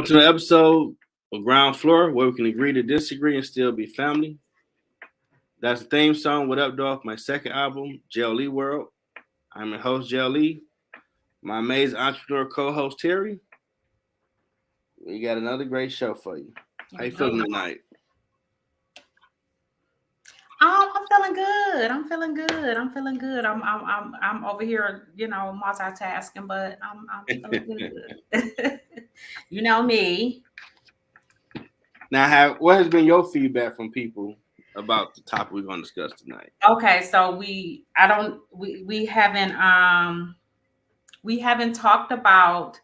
Welcome to the episode of Ground Floor, where we can agree to disagree and still be family. That's the theme song, What Up, Dog, my second album, Jel Lee World. I'm your host, Jel Lee. My amazing entrepreneur co-host, Teri. We got another great show for you. How you feeling tonight? I'm feeling good. I'm over here, multitasking, but I'm feeling good. You know me. Now, what has been your feedback from people about the topic we're going to discuss tonight? Okay, so we haven't talked about.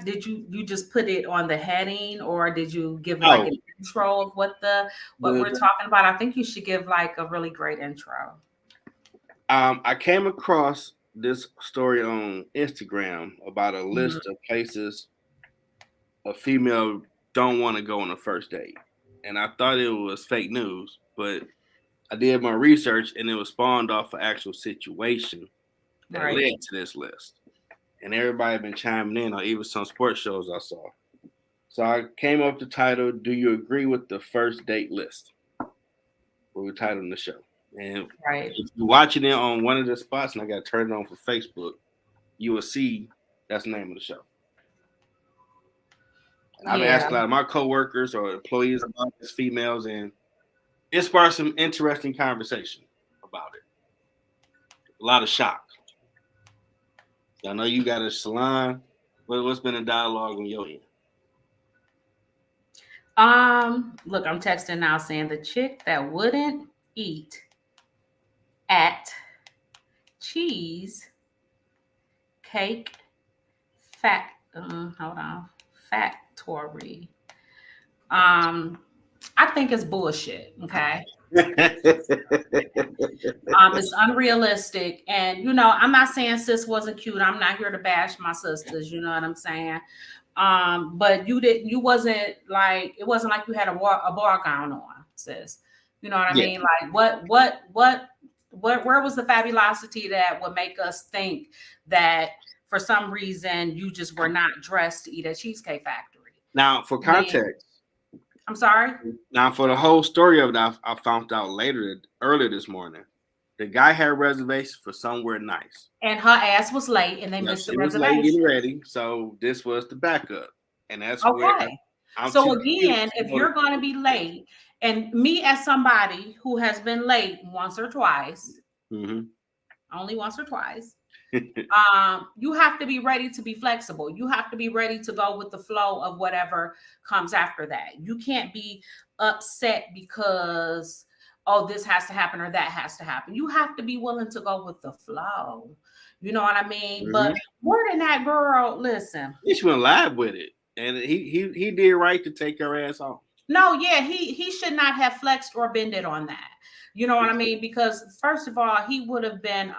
Did you just put it on the heading, or did you give like an intro of what we're talking about? I think you should give like a really great intro. I came across this story on Instagram about a list of places a female don't want to go on a first date, and I thought it was fake news, but I did my research and it was spawned off an actual situation that led to this list. And everybody been chiming in on even some sports shows I saw. So I came up with the title, Do You Agree with the First Date List? What we're titling the show. And if you're watching it on one of the spots, and I got to turn it on for Facebook, you will see that's the name of the show. And I've been asking a lot of my coworkers or employees about this, females, and it sparked some interesting conversation about it. A lot of shock. I know you got a salon. What's been a dialogue on your end? Look, I'm texting now saying the chick that wouldn't eat at cheese cake factory. I think it's bullshit. Okay. It's unrealistic, and I'm not saying sis wasn't cute. I'm not here to bash my sisters, you know what I'm saying? But it wasn't like you had a bar gown on, sis. You know what I mean? Like where was the fabulosity that would make us think that for some reason you just were not dressed to eat at Cheesecake Factory? Now, for context, I'm sorry? Now, for the whole story of it, I found out earlier this morning. The guy had a reservation for somewhere nice. And her ass was late, and they missed the reservation. She was late getting ready, so this was the backup. And that's where so again, if you're going to be late, and me as somebody who has been late once or twice, only once or twice, you have to be ready to be flexible. You have to be ready to go with the flow of whatever comes after that. You can't be upset because, this has to happen or that has to happen. You have to be willing to go with the flow. You know what I mean? But more than that, girl, listen. She went live with it. And he did right to take her ass off. No, yeah, he should not have flexed or bended on that. You know what I mean? Because first of all, he would have been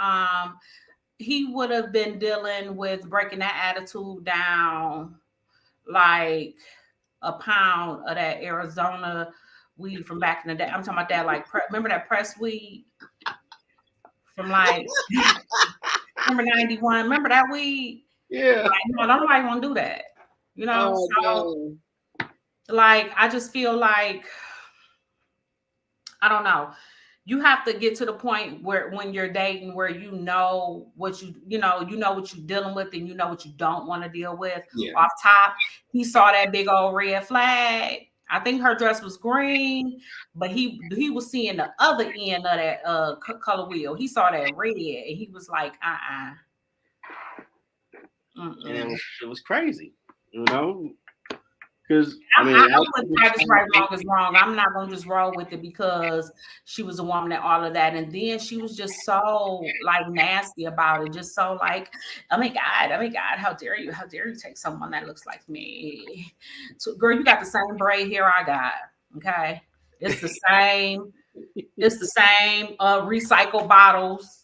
dealing with breaking that attitude down like a pound of that Arizona weed from back in the day. I'm talking about that, like, remember that press weed from like, remember 91? Remember that weed? Yeah. Like, no, nobody want to do that. You know, like, I just feel like, I don't know. You have to get to the point where when you're dating, where you know what what you're dealing with, and you know what you don't want to deal with. Off top, he saw that big old red flag. I think her dress was green, but he was seeing the other end of that color wheel. He saw that red, and he was like, And it was crazy, Because I wouldn't say this right, wrong is wrong. I'm not gonna just roll with it because she was a woman and all of that, and then she was just so like nasty about it, just so like, oh my god, how dare you take someone that looks like me? So, girl, you got the same braid hair I got. Okay, it's the same. It's the same recycle bottles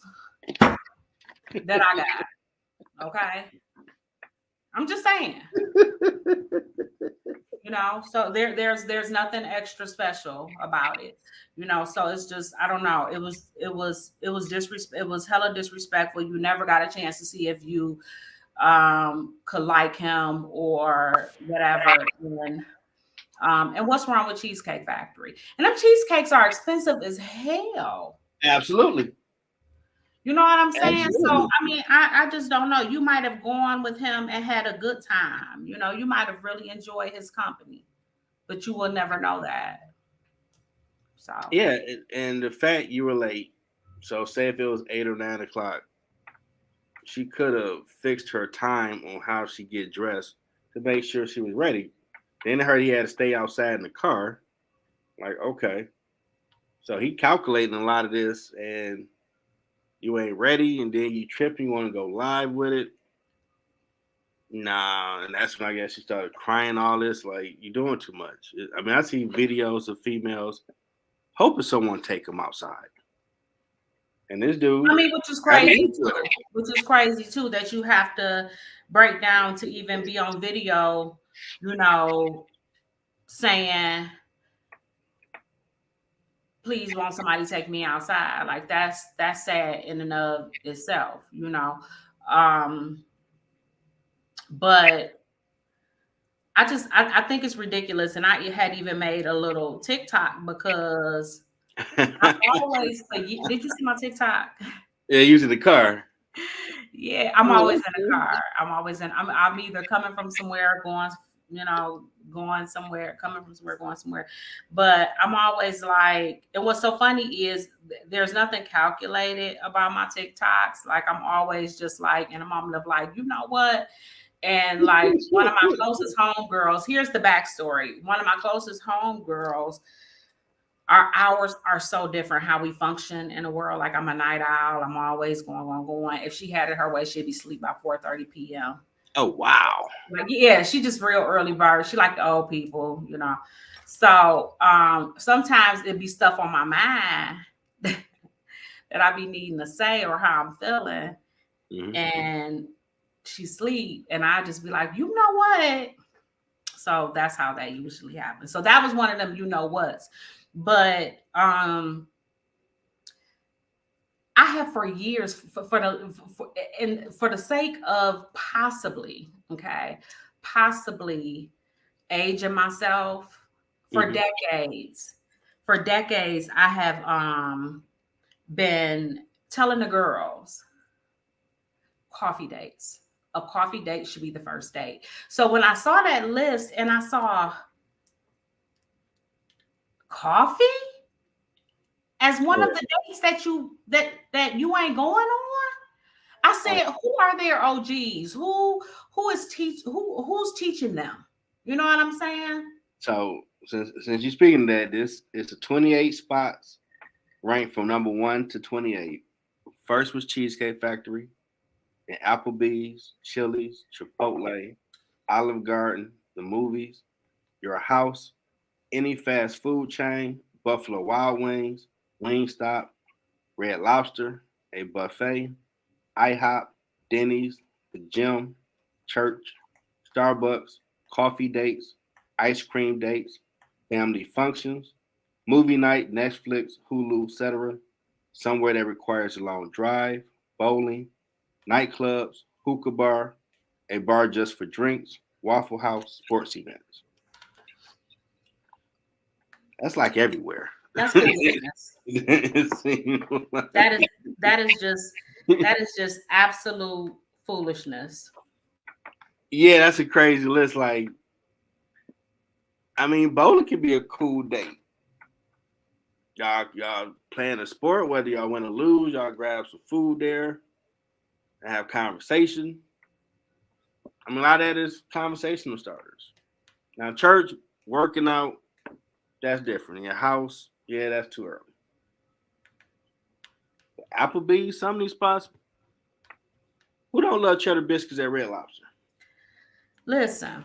that I got. Okay, I'm just saying. So there's nothing extra special about it, so it's just, I don't know. It was hella disrespectful. You never got a chance to see if you could like him or whatever. And what's wrong with Cheesecake Factory? And them cheesecakes are expensive as hell. Absolutely. You know what I'm saying? So, Absolutely. I mean, I just don't know. You might have gone with him and had a good time. You might have really enjoyed his company, but you will never know that. So, Yeah, and the fact you were late. So say if it was 8 or 9 o'clock, she could have fixed her time on how she get dressed to make sure she was ready. Then I heard he had to stay outside in the car. Like, okay. So he calculating a lot of this and you ain't ready and then you trip and you want to go live with it. Nah, and that's when I guess she started crying all this. Like, you're doing too much. I mean, I see videos of females hoping someone take them outside. And this dude I mean, which is got crazy into too. Which is crazy too that you have to break down to even be on video, you know, saying, please won't somebody take me outside. Like that's sad in and of itself. Um, but I think it's ridiculous. And I had even made a little TikTok because I it. always like, did you see my TikTok? Yeah, using the car. Yeah, I'm Oh, always that's in a good. car. I'm either coming from somewhere, going somewhere, coming from somewhere, going somewhere. But I'm always like, and what's so funny is there's nothing calculated about my TikToks. Like I'm always just like in a moment of like, you know what? And like one of my closest homegirls, here's the backstory. One of my closest homegirls, our hours are so different how we function in the world. Like I'm a night owl. I'm always going. If she had it her way, she'd be asleep by 4:30 p.m. Oh, wow. Like, yeah, she just real early bird. She like the old people. So sometimes it'd be stuff on my mind that I be needing to say or how I'm feeling. Mm-hmm. And she sleep and I just be like, you know what? So that's how that usually happens. So that was one of them, you know what's. But I have for years for the sake of possibly aging myself for Mm-hmm. decades. For decades, I have been telling the girls coffee dates. A coffee date should be the first date. So when I saw that list and I saw coffee as one of Yeah. the dates that you ain't going on, I Oh, said, who are their OGs? Who's teaching them? You know what I'm saying? so since you're speaking of that, this is the 28 spots ranked from number 1 to 28. First was Cheesecake Factory, and Applebee's, Chili's, Chipotle, Olive Garden, the movies, your house, any fast food chain, Buffalo Wild Wings, Wingstop, Red Lobster, a buffet, IHOP, Denny's, the gym, church, Starbucks, coffee dates, ice cream dates, family functions, movie night, Netflix, Hulu, etc. Somewhere that requires a long drive, bowling, nightclubs, hookah bar, a bar just for drinks, Waffle House, sports events. That's like everywhere. That's foolishness. It seems That is like- that is just that is just absolute foolishness. yeah, that's a crazy list. Like, I mean, bowling can be a cool date. Y'all playing a sport, whether y'all win or lose, y'all grab some food there and have conversation. I mean, a lot of that is conversational starters. Now, church, working out, that's different. In your house, yeah, that's too early. Applebee's, some of these spots, who don't love cheddar biscuits at Red Lobster? Listen,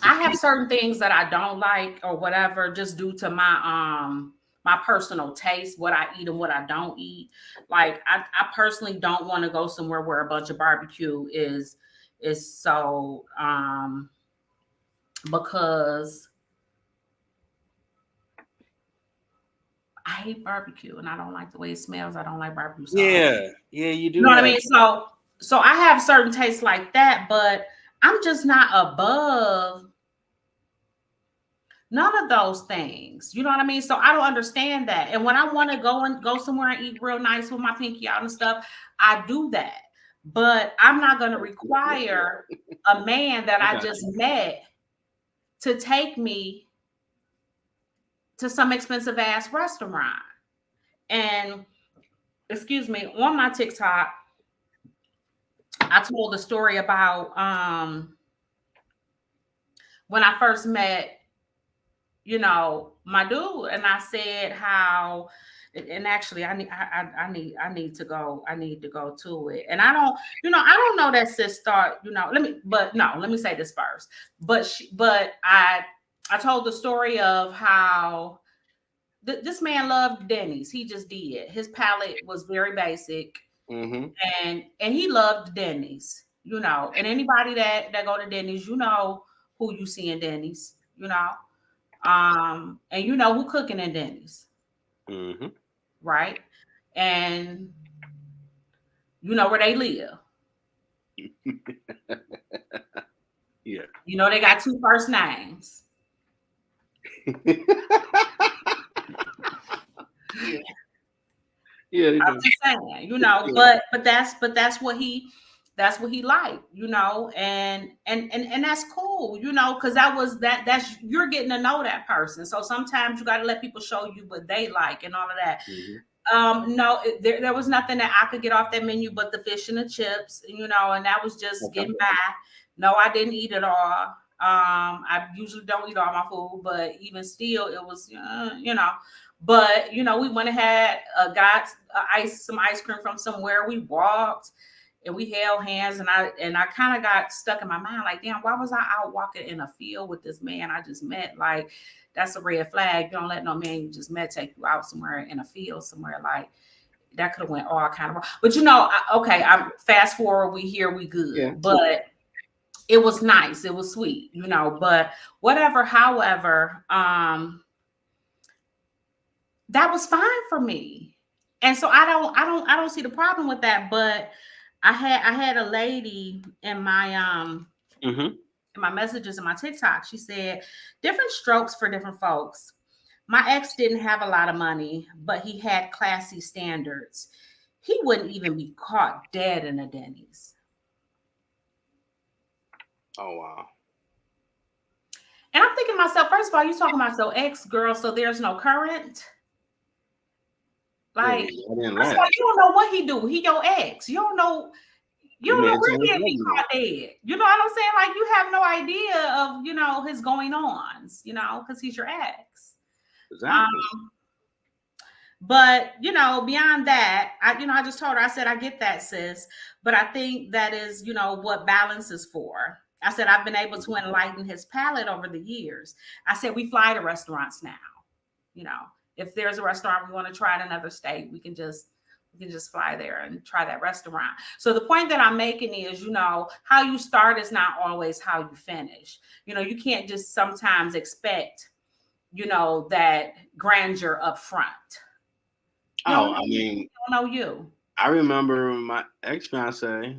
I have certain things that I don't like or whatever, just due to my personal taste, what I eat and what I don't eat. Like I personally don't want to go somewhere where a bunch of barbecue is so because I hate barbecue and I don't like the way it smells. I don't like barbecue sauce. Yeah, yeah, you You do know what I have. mean? So So I have certain tastes like that, but I'm just not above none of those things. You know what I mean? So I don't understand that. And when I want to go somewhere and eat real nice with my pinky out and stuff, I do that. But I'm not going to require a man that I I got just you. met to take me to some expensive ass restaurant. And excuse me, on my TikTok, I told a story about when I first met, my dude, and I said how, and actually I need to go. I need to go to it. And I don't know that sis thought, let me say this first. But I told the story of how this man loved Denny's. He just did. His palate was very basic, Mm-hmm. and he loved Denny's. And anybody that go to Denny's, who you see in Denny's. And who cooking in Denny's, Mm-hmm. right? And you know where they live. Yeah. They got two first names. Yeah. Yeah, they I'm do. just saying, Yeah. but that's what he liked, and that's cool, because that's you're getting to know that person. So sometimes you got to let people show you what they like and all of that. Mm-hmm. No, there was nothing that I could get off that menu but the fish and the chips, and that was just Okay. getting by. No, I didn't eat it all. I usually don't eat all my food, but even still, it was, But we went ahead, got some ice cream from somewhere. We walked and we held hands, and I kind of got stuck in my mind, like, damn, why was I out walking in a field with this man I just met? Like, that's a red flag. You don't let no man you just met take you out somewhere in a field somewhere. Like, that could have went all kind of wrong. But okay, I'm fast forward. We here, we good. Yeah. But it was nice. It was sweet, But whatever. However, that was fine for me, and so I don't see the problem with that. But I had a lady Mm-hmm. in my messages in my TikTok. She said different strokes for different folks. My ex didn't have a lot of money, but he had classy standards. He wouldn't even be caught dead in a Denny's. Oh wow. And I'm thinking to myself, first of all, you talking about your ex girl, so there's no current. Yeah, Like, I didn't first of all, last. you don't know what he do. He your ex. You don't know. You You don't may know have where changed he'll be everything. caught dead. You know what I'm saying? Like, you have no idea of his going ons. Because he's your ex. Um, Exactly. but beyond that, I just told her. I said, I get that, sis, but I think that is what balance is for. I said, I've been able to enlighten his palate over the years. I said, we fly to restaurants now. You know, if there's a restaurant we want to try in another state, we can just fly there and try that restaurant. So the point that I'm making is, how you start is not always how you finish. You can't just sometimes expect, that grandeur up front. You don't Oh, know I me, mean, you don't know you. I remember my ex fiance.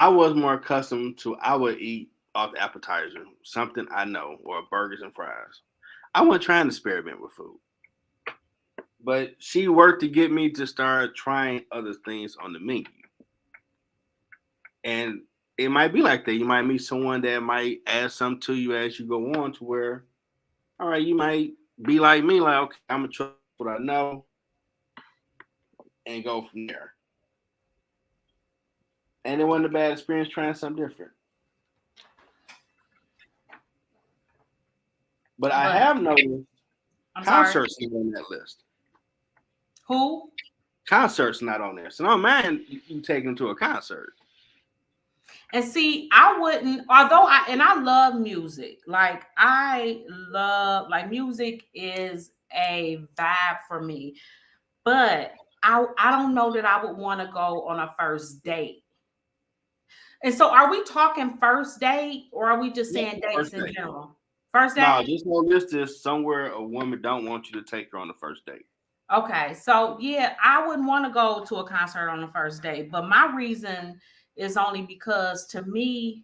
I was more accustomed to I would eat off the appetizer, something I know, or burgers and fries. I wasn't trying to experiment with food, but she worked to get me to start trying other things on the menu. And it might be like that. You might meet someone that might add something to you as you go on, to where, all right, you might be like me, like, okay, I'm gonna trust what I know and go from there. And it wasn't a bad experience trying something different. But I But have noticed I'm sorry. concerts not on that list. Who? Concerts not on there. So no man, you take them to a concert. And see, I wouldn't, although I love music. Like, I love, like, music is a vibe for me. But I don't know that I would want to go on a first date. And so, are we talking first date, or are we just Yeah, saying dates first in date. general? First No, date? just know this is somewhere a woman don't want you to take her on the first date. Okay, so yeah, I wouldn't want to go to a concert on the first date, but my reason is only because to me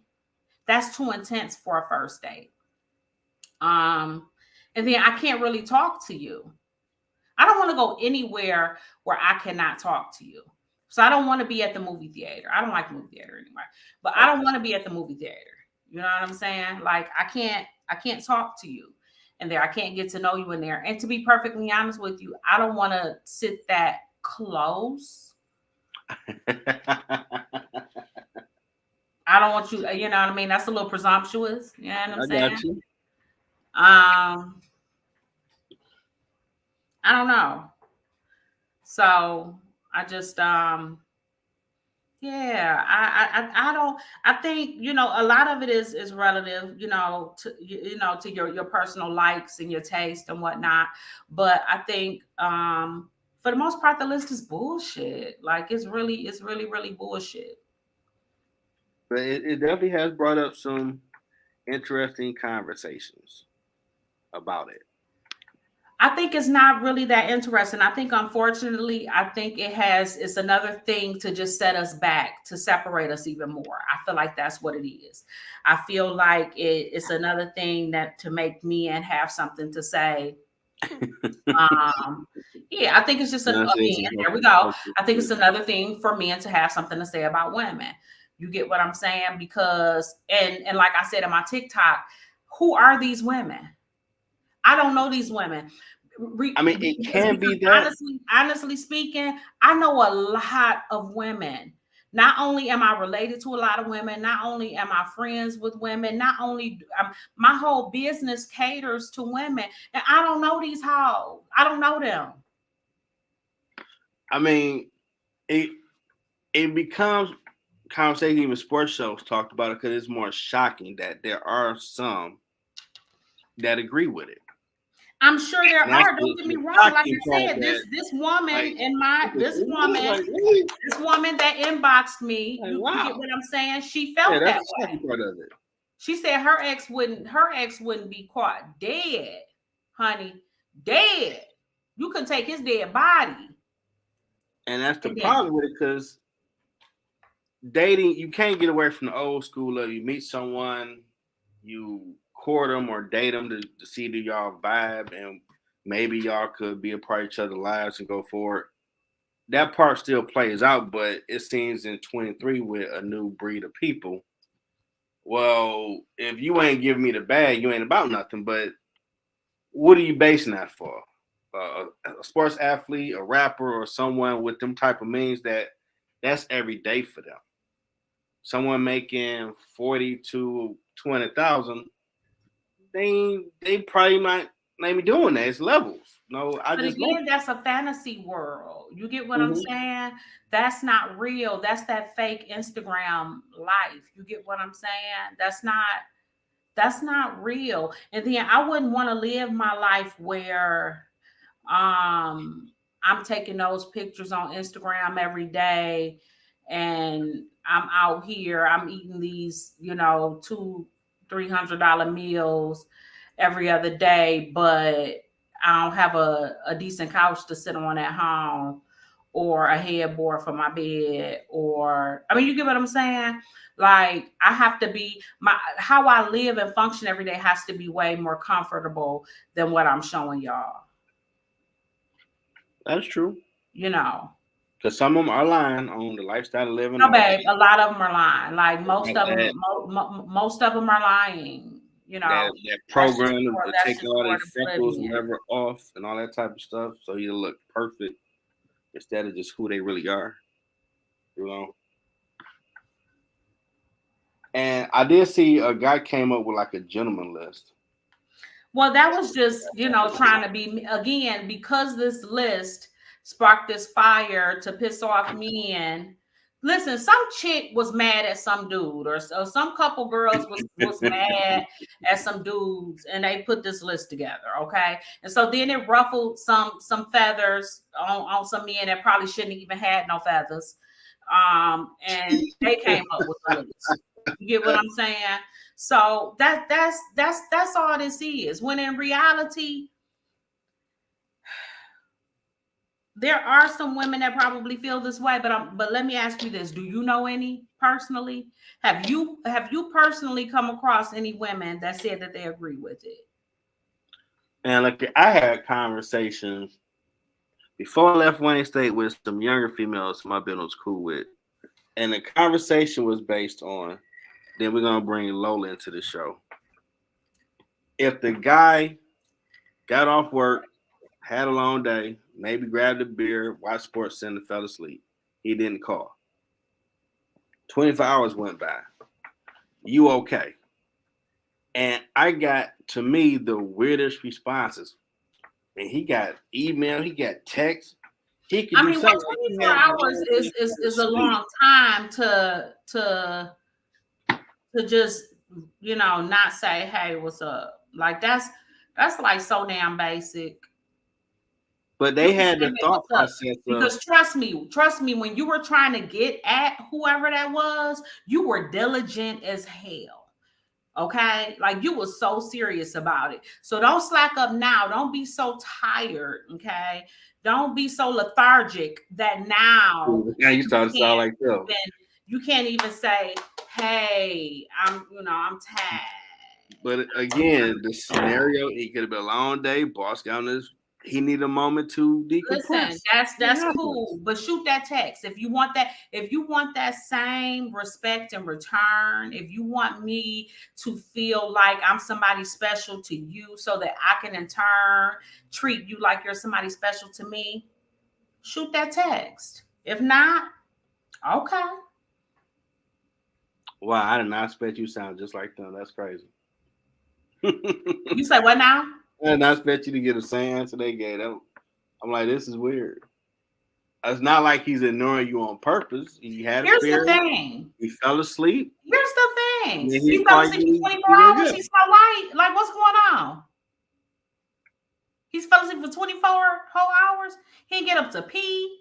that's too intense for a first date. Um, and then I can't really talk to you. I don't want to go anywhere where I cannot talk to you. So I don't want to be at the movie theater. I don't like movie theater anymore, but I don't Okay. want to be at the movie theater. You know what I'm saying? Like I can't talk to you and there. I can't get to know you in there. And to be perfectly honest with you, I don't want to sit that close. I don't want you, you know what I mean? That's a little presumptuous. You know what I'm I saying? got you. Um, I don't know. So I just yeah, I don't. I think a lot of it is relative, to to your personal likes and your taste and whatnot. But I think for the most part, the list is bullshit. Like it's really bullshit. But it definitely has brought up some interesting conversations about it. I think it's not really that interesting. I think, unfortunately, I think it's another thing to just set us back, to separate us even more. I feel like that's what it is. I feel like it's another thing that to make men have something to say. Um, yeah, I think it's just Pronunciation again, there we go. I think it's another thing for men to have something to say about women. You get what I'm saying? Because and like I said in my TikTok, who are these women? I don't know these women. I mean, it can Because be that. honestly speaking, I know a lot of women. Not only am I related to a lot of women, not only am I friends with women, not only my whole business caters to women, and I don't know these hoes. I don't know them. I mean, it it becomes conversation. Even sports shows talked about it because it's more shocking that there are some that agree with it, I'm sure there and that's are. Don't get me the wrong. Like shocking I part. said, That this woman like, in my this woman like, really? this woman that inboxed me. Like, You get wow, what I'm saying? She yeah, felt that's that the way. shocking part of it, She said her ex wouldn't be caught dead, honey, dead. You can take his dead body. and that's the And then problem with it because dating, you can't get away from the old school of you meet someone, you court them or date them to see do y'all vibe, and maybe y'all could be a part of each other's lives and go forward. That part still plays out, but it seems in 23 with a new breed of people. Well, if you ain't giving me the bag, you ain't about nothing. But what are you basing that for? A sports athlete, a rapper, or someone with them type of means that's every day for them. Someone making 40 to 20,000, they probably might be doing that. It's levels. No, I but just love again, it. that's a fantasy world. You get what I'm Mhm. saying? That's not real. That's that fake Instagram life. You get what I'm saying? That's not real. And then I wouldn't want to live my life where Um, I'm taking those pictures on Instagram every day and I'm out here, I'm eating these, $200-300 meals every other day, but I don't have a decent couch to sit on at home or a headboard for my bed or I mean you get what I'm saying? Like I have to be my how I live and function every day has to be way more comfortable than what I'm showing y'all. That's true. You know. Because some of them are lying on the lifestyle of living No, and all babe, a lot of them are lying. Like most of that. them, most of them are lying. That That's just program to that's take just all their part of freckles, living. whatever, off and all that type of stuff, so you look perfect instead of just who they really are. You know. And I did see a guy came up with like a gentleman list. Well, that was just, trying to be again because this list sparked this fire to piss off men. Listen, some chick was mad at some dude, or some couple girls was mad at some dudes, and they put this list together. Okay, and so then it ruffled some feathers on some men that probably shouldn't have even had no feathers. And they came up with the list. You get what I'm saying? So that's all this is. When in reality, There are some women that probably feel this way, but let me ask you this: do you know any personally? Have you personally come across any women that said that they agree with it? And like I had conversations before I left Wayne State with some younger females my business was cool with. And the conversation was based on, then we're gonna bring Lola into the show. If the guy got off work, had a long day, maybe grabbed a beer, watched Sports Center, fell asleep, he didn't call. 24 hours went by. You okay? And I got, to me, the weirdest responses. And he got email, he got text. He could I do mean, what something like he 24 had a hours long is day, is fell is a asleep. long time to just not say, hey, what's up? Like that's like so damn basic. But You they can had say, the hey, thought what's up? process of, Because trust me, when you were trying to get at whoever that was, you were diligent as hell. Okay, like you were so serious about it. So don't slack up now. Don't be so tired. Okay, don't be so lethargic that now now you you start to sound can't like them. even you can't even say, hey, I'm tired. But again, the scenario, he could have been a long day, boss got on his, he need a moment to Listen, decompress. It that's happens. cool, but shoot that text if you want that same respect in return. If you want me to feel like I'm somebody special to you, so that I can in turn treat you like you're somebody special to me, shoot that text. If not, okay. Wow, I did not expect you to sound just like them. That's crazy. You say what now? I did not expect you to get the same answer they gave. I'm like, this is weird. It's not like he's ignoring you on purpose. He had a Here's the beer, thing. he fell asleep, Here's the thing. and then He he fell called asleep for you 24 to hours. get He's so white. Like, what's going on? He's fell asleep for 24 whole hours. He didn't get up to pee.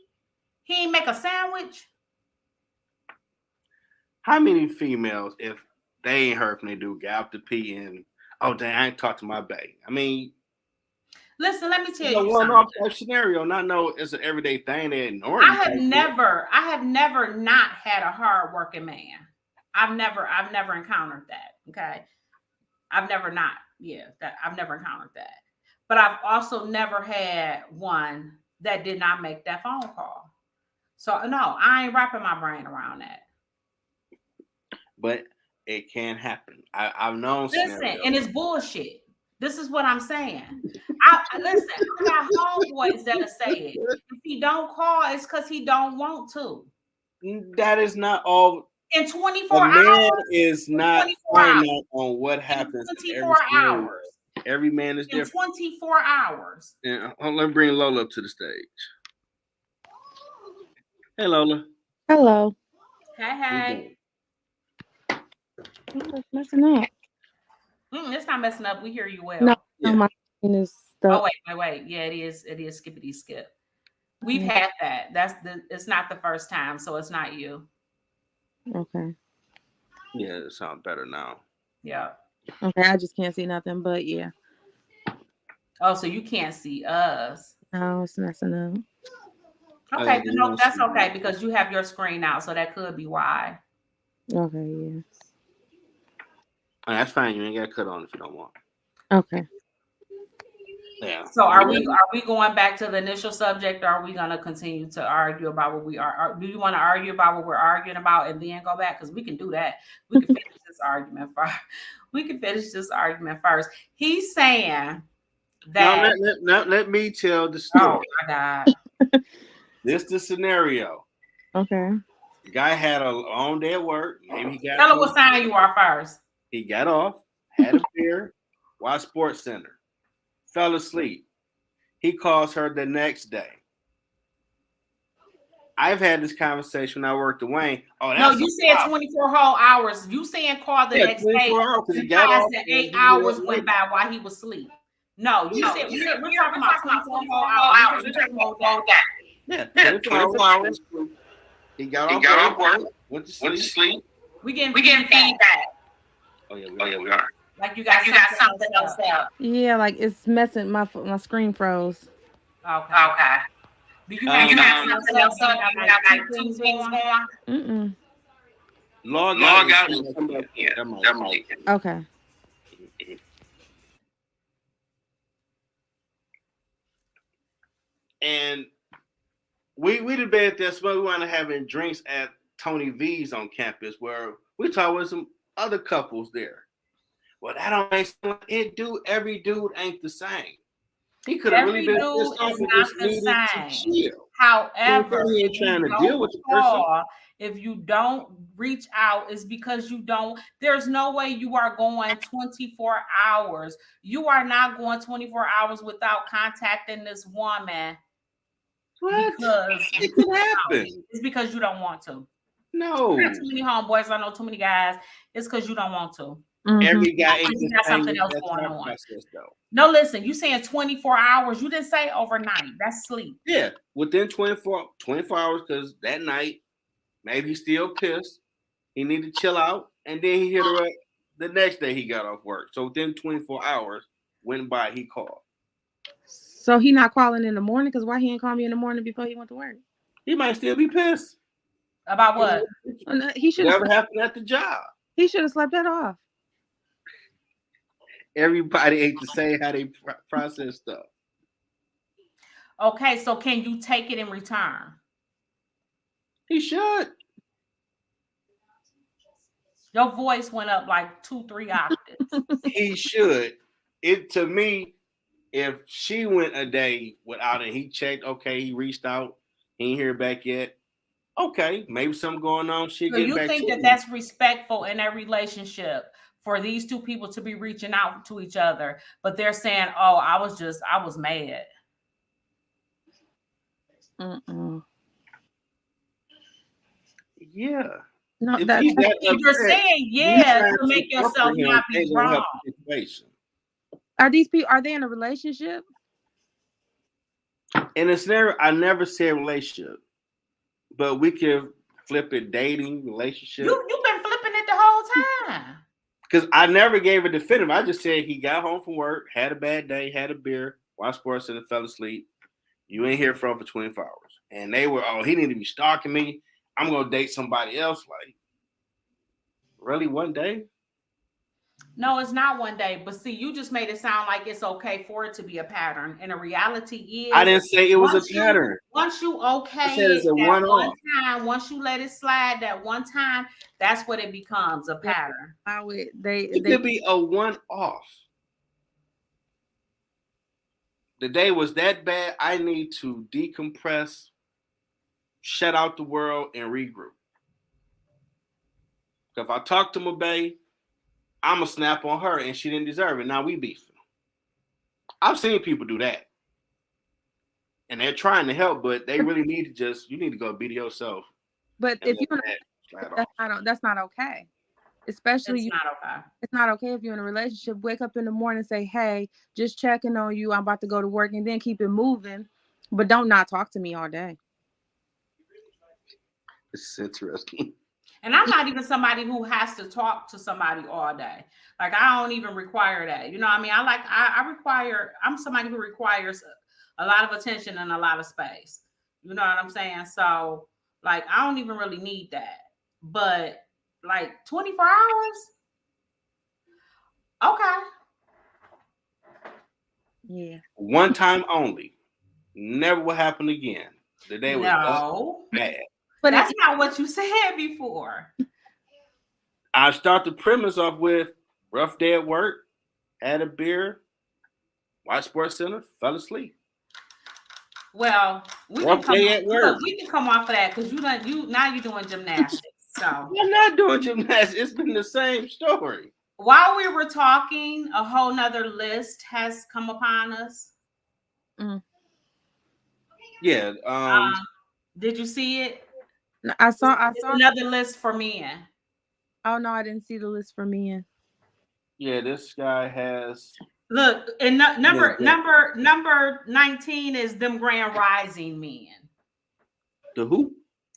He ain't make a sandwich. How many females, if they ain't heard from their dude, get out to pee and, oh, dang, I ain't talked to my bae? I mean, Listen, let me tell it's a you one-off something. type scenario. Not know it's an everyday thing. They ignoring you type shit. I have never not had a hard working man. I've never encountered that. Okay. I've never not, yeah, that I've never encountered that. But I've also never had one that did not make that phone call. So no, I ain't wrapping my brain around that. But it can happen. I've known Listen, and scenarios. it's bullshit. This is what I'm saying. Listen. I got homeboys that'll say it. If he don't call, it's because he don't want to. That is not all. In A 24 man hours, is in not 24 hours, finite on what in happens in 24 every scenario. hours, Every man is in different. 24 hours. And let me bring Lola up to the stage. Hey, Lola. Hello. Hey, What's hey. going? Oh, it's messing up. It's not messing up. We hear you No, well. no, Yeah. my screen is Oh, stuck. wait. Yeah, it is. It is skippity skip. We've Mm, had that. It's not the first time, so it's not you. okay. Yeah, it sounds better now. Yeah. Okay, I just can't see nothing, but yeah. Oh, so you can't see us. No, it's messing up. Oh, Okay, yeah, but you no, don't that's see okay me. because you have your screen out, so that could be why. Okay, yeah. Oh, that's fine. You ain't got to cut on if you don't want. Okay. Yeah. So Yeah. are we going back to the initial subject, or are we going to continue to argue about what we are? Do you want to argue about what we're arguing about and then go back? Because we can do that. We can finish this argument first. We can finish this argument first. He's saying Now that. let me tell the Oh story. my God. This the scenario. Okay. The guy had a long day at work. Maybe he got Tell her to what sign you are first. he got off, had a beer, watched Sports Center, fell asleep. He calls her the next day. I've had this conversation when I worked at Wayne. Oh, No, that's a you said problem. 24 whole hours. You saying call the Yeah, next day 24 hours because he got implies off that and 8 hours he went by while he was asleep. No, you said we're talking about 24 whole hours. We just slow down. yeah, 24 hours. He got off work, went to sleep. We getting feedback. Oh yeah, we are. Like you got something else out. Yeah, like it's messing my screen froze. Okay. Do you have something else up? Do you have like two things going? Mm-mm. Log out Log out and and come back. yeah, That might. that might. Okay. And we debated this, but we want to having drinks at Tony V's on campus where we talked with some other couples there. Well, that don't make sense. Every dude ain't the same. He could have really Every been dude pissed off is and not just the needed to same. chill. However, He ain't if trying you to deal don't with the person. call, if you don't reach out, it's because you don't. There's no way you are going 24 hours. You are not going 24 hours without contacting this woman. What? Because It could happen. it's because you don't want to. No. I got too many homeboys. I know too many guys. It's because you don't want to. Every guy ain't You the got same something with else that going thought on. process, though. No, listen, you saying 24 hours. You didn't say overnight. That's sleep. Yeah, within 24 hours, because that night, maybe he's still pissed. He need to chill out, and then he hit her up the next day he got off work. So within 24 hours went by, he called. So he not calling in the morning? Because why he ain't call me in the morning before he went to work? He might still be pissed. About what? He should Whatever happened at the job. He should have slept that off. Everybody ain't the same how they process stuff. Okay, so can you take it in return? He should. Your voice went up like 2-3 octaves. He should. It to me, if she went a day without it, he checked. Okay, he reached out. He ain't hear back yet. Okay, maybe something going on. She So get you back think to that me. that's respectful in a relationship for these two people to be reaching out to each other, but they're saying, "Oh, I was mad." Yeah. No, If that he's that You're upset, saying you yeah trying to make yourself comfort him not be ain't gonna wrong. help the situation. are these people? Are they in a relationship? In a scenario, I never said relationship, but we can flip it dating, relationship. You've been flipping it the whole time. Because I never gave a definitive. I just said he got home from work, had a bad day, had a beer, watched sports, and fell asleep. You ain't here for 24 hours. And they were, oh, he need to be stalking me. I'm gonna date somebody else. Like, really, one day? No, it's not one day. But see, you just made it sound like it's okay for it to be a pattern. And the reality is, I didn't say it was a pattern. Once you okay I said it's a that one-off. one time, once you let it slide that one time, that's what it becomes a pattern. It could be a one-off. The day was that bad, I need to decompress, shut out the world, and regroup. If I talk to my bae, I'm going to snap on her, and she didn't deserve it. Now we beefing. I've seen people do that. And they're trying to help, but they really need to you need to go be to yourself. But if you're that's not okay. Especially it's not okay if you're in a relationship. Wake up in the morning and say, "Hey, just checking on you. I'm about to go to work," and then keep it moving. But don't not talk to me all day. It's interesting. And I'm not even somebody who has to talk to somebody all day. Like I don't even require that. You know what I mean? I'm somebody who requires a lot of attention and a lot of space. You know what I'm saying? So like I don't even really need that. But like 24 hours? Okay. Yeah. One time only. Never will happen again. The day was bad. But that's not what you said before. I start the premise off with rough day at work, had a beer, watched Sports Center, fell asleep. Well, we can come off of that because now you're doing gymnastics. So I'm not doing gymnastics. It's been the same story. While we were talking, a whole nother list has come upon us. Yeah. Did you see it? I saw another list for men. Oh no, I didn't see the list for men. Yeah, this guy has. Look, and number 19 is them Grand Rising men. The who?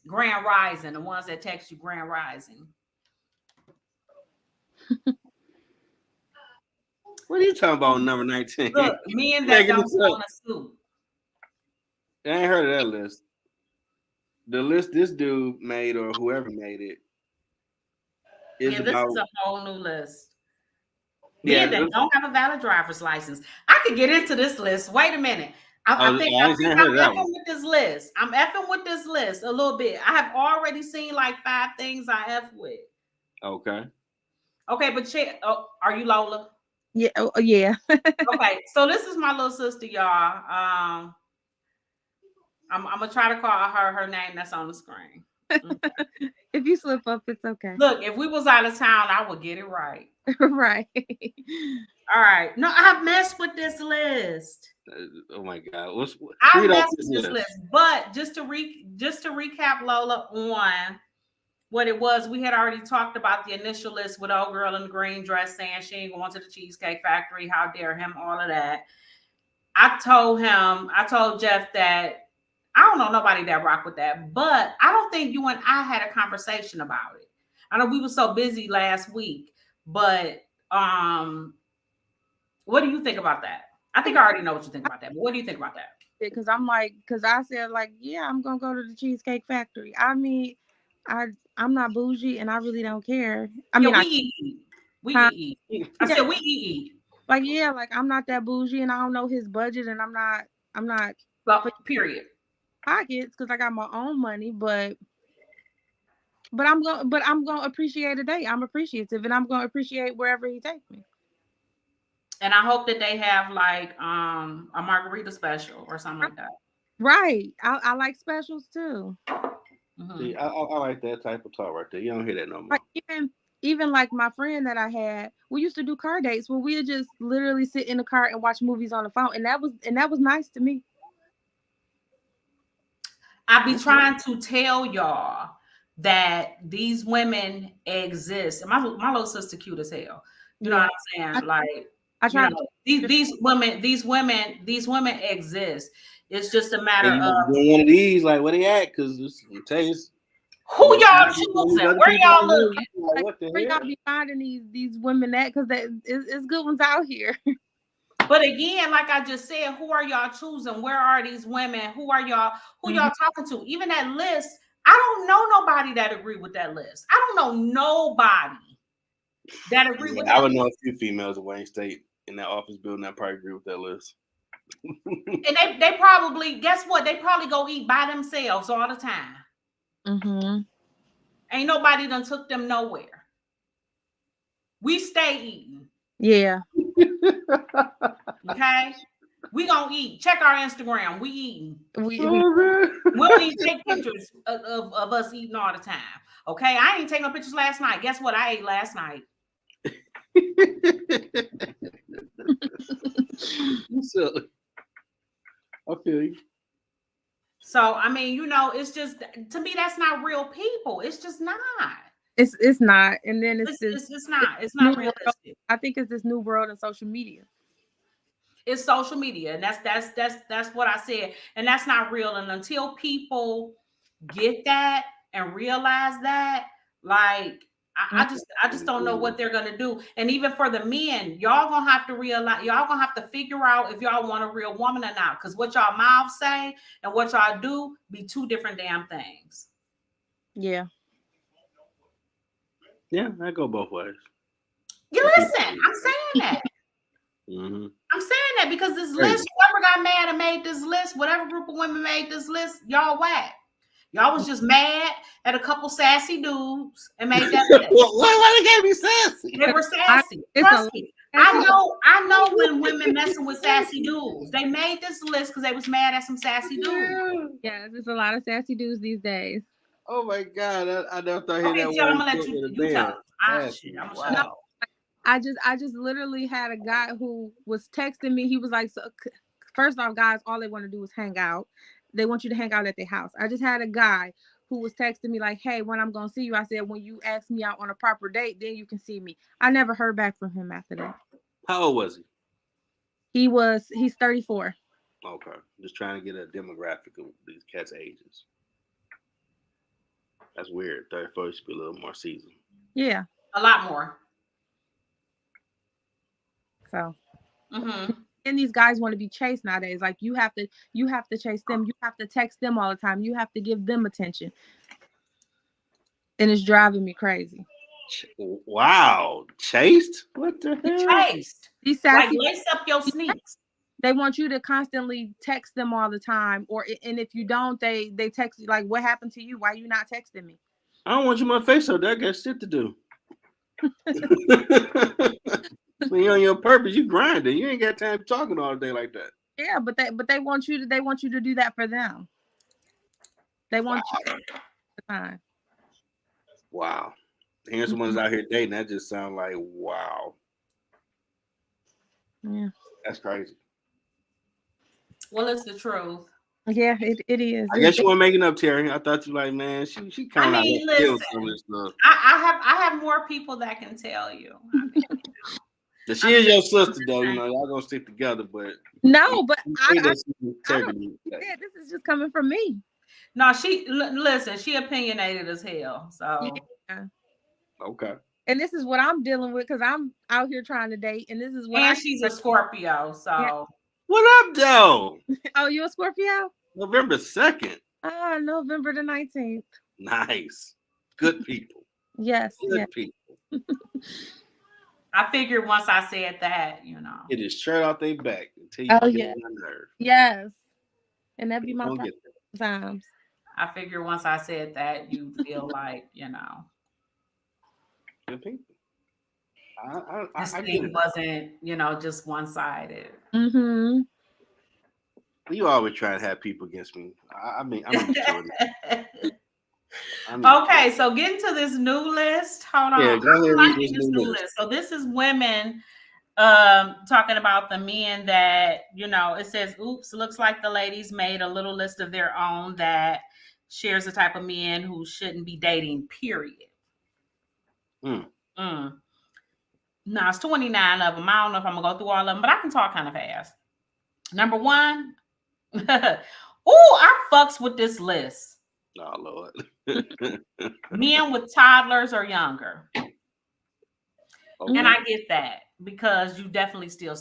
Grand Rising, the ones that text you Grand Rising. What are you talking about? Number 19. Look, men that don't own a suit. I ain't heard of that list. The list this dude made or whoever made it is this about. is a whole new list. Yeah, Men that don't have a valid driver's license. I could get into this list. Wait a minute. I think I'm effing with this list. I'm effing with this list a little bit. I have already seen like 5 things I F with. Okay. Okay, but are you Lola? Yeah. Oh, yeah. Okay, so this is my little sister, y'all. I'm gonna try to call her name that's on the screen. Okay. If you slip up, it's okay. Look, if we was out of town, I would get it right. Right. All right. No, I've messed with this list. Oh my God. I messed with this list. But just to recap, Lola, on what it was, we had already talked about the initial list with old girl in the green dress saying she ain't going to the Cheesecake Factory. How dare him, all of that. I told Jeff that I don't know nobody that rock with that, but I don't think you and I had a conversation about it. I know we were so busy last week, but what do you think about that? I think I already know what you think about that, but what do you think about that? Because I said like, yeah, I'm gonna go to the Cheesecake Factory. I mean, I'm not bougie and I really don't care. I mean, we eat. I said we eat. Like, yeah, like I'm not that bougie and I don't know his budget and I'm not well, period. Pockets because I got my own money, but I'm gonna appreciate a day. I'm appreciative and I'm gonna appreciate wherever he takes me. And I hope that they have like a margarita special or something like that. Right. I like specials too. Mm-hmm. See, I like that type of talk right there. You don't hear that no more. Like even like my friend that I had, we used to do car dates where we'd just literally sit in the car and watch movies on the phone, and that was nice to me. I be trying to tell y'all that these women exist. And my little sister cute as hell. You know what I'm saying? I try these women exist. It's just a matter of one of these, like where they at? Because it tells who y'all choosing, where y'all looking. Like, what the where y'all be finding these women at? Because it's good ones out here. But again, like I just said, who are y'all choosing? Where are these women? Who are y'all? Who y'all talking to? Even that list, I don't know nobody that agree with that list. I don't know nobody that agree with that. I would know a few females in Wayne State in that office building that probably agree with that list. And they probably, guess what? They probably go eat by themselves all the time. Mm-hmm. Ain't nobody done took them nowhere. We stay eating. Yeah. Okay? We gonna eat. Check our Instagram. We eating. We don't even take pictures of us eating all the time. Okay? I ain't taking no pictures last night. Guess what? I ate last night. You silly. I feel you. So I mean, it's just, to me, that's not real people. It's just not. It's not. And then it's not realistic. I think it's this new world in social media. It's social media, and that's what I said, and that's not real. And until people get that and realize that, like, I just don't know what they're gonna do. And even for the men, y'all gonna have to realize, y'all gonna have to figure out if y'all want a real woman or not, because what y'all mouths say and what y'all do be two different damn things. Yeah. Yeah, I go both ways. You listen, I'm saying that. Mm-hmm. I'm saying that because this list, whoever got mad and made this list, whatever group of women made this list, y'all whack. Y'all was just mad at a couple sassy dudes and made that list. Why they gotta be sassy? They were sassy. Trust me. I know when women messing with sassy dudes. They made this list because they was mad at some sassy dudes. Yeah, there's a lot of sassy dudes these days. Oh my God, I never thought hear that word. I'm gonna let you tell. Wow. I just literally had a guy who was texting me. He was like, so, first off, guys, all they want to do is hang out. They want you to hang out at their house. I just had a guy who was texting me like, hey, when I'm going to see you, I said, when you ask me out on a proper date, then you can see me. I never heard back from him after that. How old was he? He's 34. Okay. Just trying to get a demographic of these cats' ages. That's weird. 34 should be a little more seasoned. Yeah. A lot more. So. Mm-hmm. And these guys want to be chased nowadays. Like you have to chase them. You have to text them all the time. You have to give them attention. And it's driving me crazy. Wow. Chased? What the hell? Chased. These sassy, like lace up your sneaks. They want you to constantly text them all the time. And if you don't, they text you like, what happened to you? Why you not texting me? I don't want you my face up there. I got shit to do. When you're on your purpose, you grinding. You ain't got time talking all day like that. Yeah, but they want you to do that for them. They want you all the time. Wow. Hearing someone's out here dating, that just sounds like wow. Yeah. That's crazy. Well, it's the truth. Yeah, it is. I guess you weren't making up, Terry. I thought you like, man, she kind of listen, I have more people that can tell you. She is your sister, though. You know, y'all gonna stick together, but no, but this is just coming from me. No, listen. She opinionated as hell. So yeah. Okay. And this is what I'm dealing with because I'm out here trying to date, and this is what. She's a Scorpio, so. Yeah. What up, though? Oh, you a Scorpio? November 2nd. November the 19th. Nice. Good people. Yes. Good people. I figured once I said that, you know. It is straight out their back until you get on my nerve. Yes. And that'd be my problem sometimes. I figured once I said that, you feel like, you know. Good people. This thing wasn't, you know, just one-sided. Mm-hmm. You always try to have people against me. I'm okay, so getting to this new list. Hold on. Yeah, go ahead, read this new list. So this is women talking about the men that, you know, it says, oops, looks like the ladies made a little list of their own that shares the type of men who shouldn't be dating, period. Now, it's 29 of them. I don't know if I'm going to go through all of them, but I can talk kind of fast. Number 1. I fucks with this list. Oh, Lord. Men with toddlers or younger. Okay. And I get that because you definitely still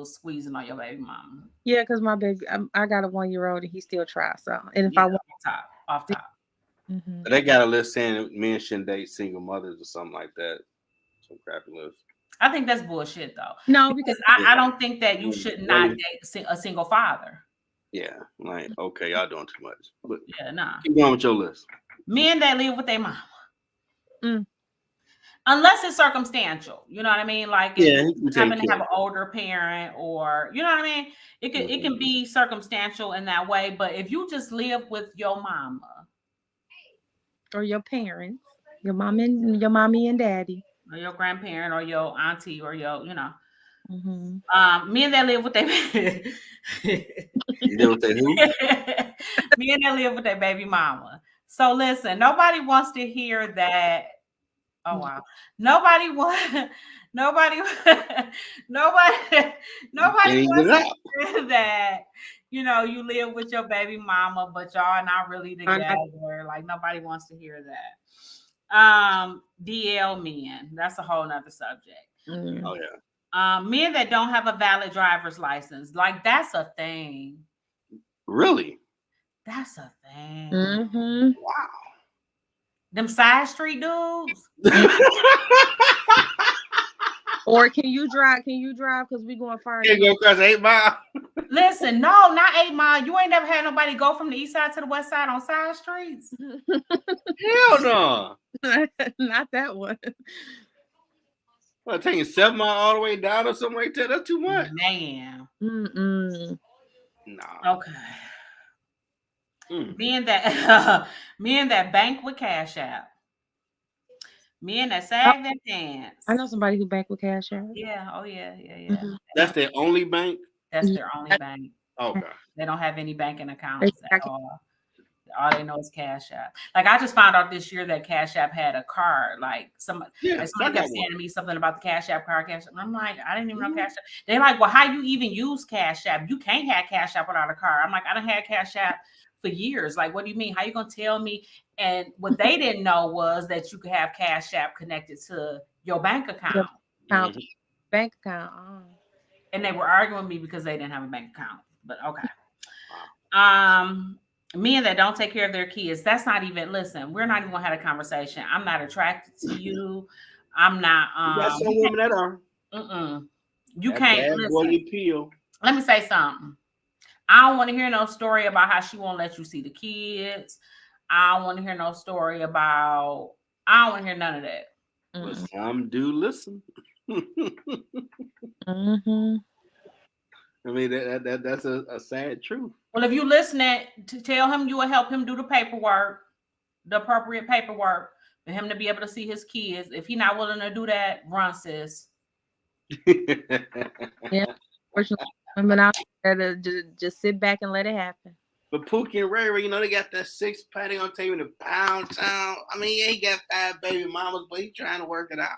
squeezing on your baby mama. Yeah, because my baby, I got a 1-year-old and he still tries. So, and if I want off top. Mm-hmm. They got a list saying men shouldn't date single mothers or something like that. Some crappy list. I think that's bullshit, though. No, because I don't think that you should not date a single father. Yeah, like, okay, y'all doing too much. But yeah, nah. Keep going with your list. Men that live with their mama. Unless it's circumstantial. You know what I mean? Like, if you happen to have an older parent or, you know what I mean? It can be circumstantial in that way. But if you just live with your mama. Or your parents. Your mommy and daddy. Or your grandparent or your auntie or your, you know. Mm-hmm. Men that live with their men that live with their baby mama. So listen, nobody wants to hear that. Oh wow. Nobody wants to hear that, you know, you live with your baby mama, but y'all are not really together. Like nobody wants to hear that. DL men. That's a whole nother subject. Mm-hmm. Oh yeah. Men that don't have a valid driver's license. Like that's a thing. Really? That's a thing. Mm-hmm. Wow. Them side street dudes. Or can you drive? Because we going far. Can you go across 8 Mile? Listen, no, not 8 Mile. You ain't never had nobody go from the east side to the west side on side streets. Hell no. Not that one. Well, taking 7 Mile all the way down or something like that. That's too much. Man. Mm-mm. No. Okay. Men that bank with Cash App. Men that sag their pants. I know somebody who bank with Cash App. Yeah. Oh yeah. Mm-hmm. That's their only bank? That's their only bank. Okay. They don't have any banking accounts at all. All they know is Cash App. Like I just found out this year that Cash App had a card. Like somebody kept saying to me something about the Cash App card. Cash App. I'm like, I didn't even know Cash App. They're like, well, how you even use Cash App? You can't have Cash App without a card. I'm like, I done had Cash App for years. Like, what do you mean? How you gonna tell me? And what they didn't know was that you could have Cash App connected to your bank account. Bank account. And they were arguing with me because they didn't have a bank account. But okay. Men that don't take care of their kids, that's not even, listen, we're not even gonna have a conversation. I'm not attracted to you. I'm not You got some women that are. You that can't bad listen. boy appeal. Let me say something. I don't want to hear no story about how she won't let you see the kids. I don't want to hear no story about, I don't want to hear none of that. But some do listen. Mm-hmm. I mean, that's a sad truth. Well, if you listening, to tell him you will help him do the paperwork, the appropriate paperwork, for him to be able to see his kids. If he's not willing to do that, run, sis. Yeah, unfortunately, women out there to just sit back and let it happen. But Pookie and Ray, they got that 6-pack. They gonna take him to Pound Town. I mean, yeah, he got 5 baby mamas, but he trying to work it out.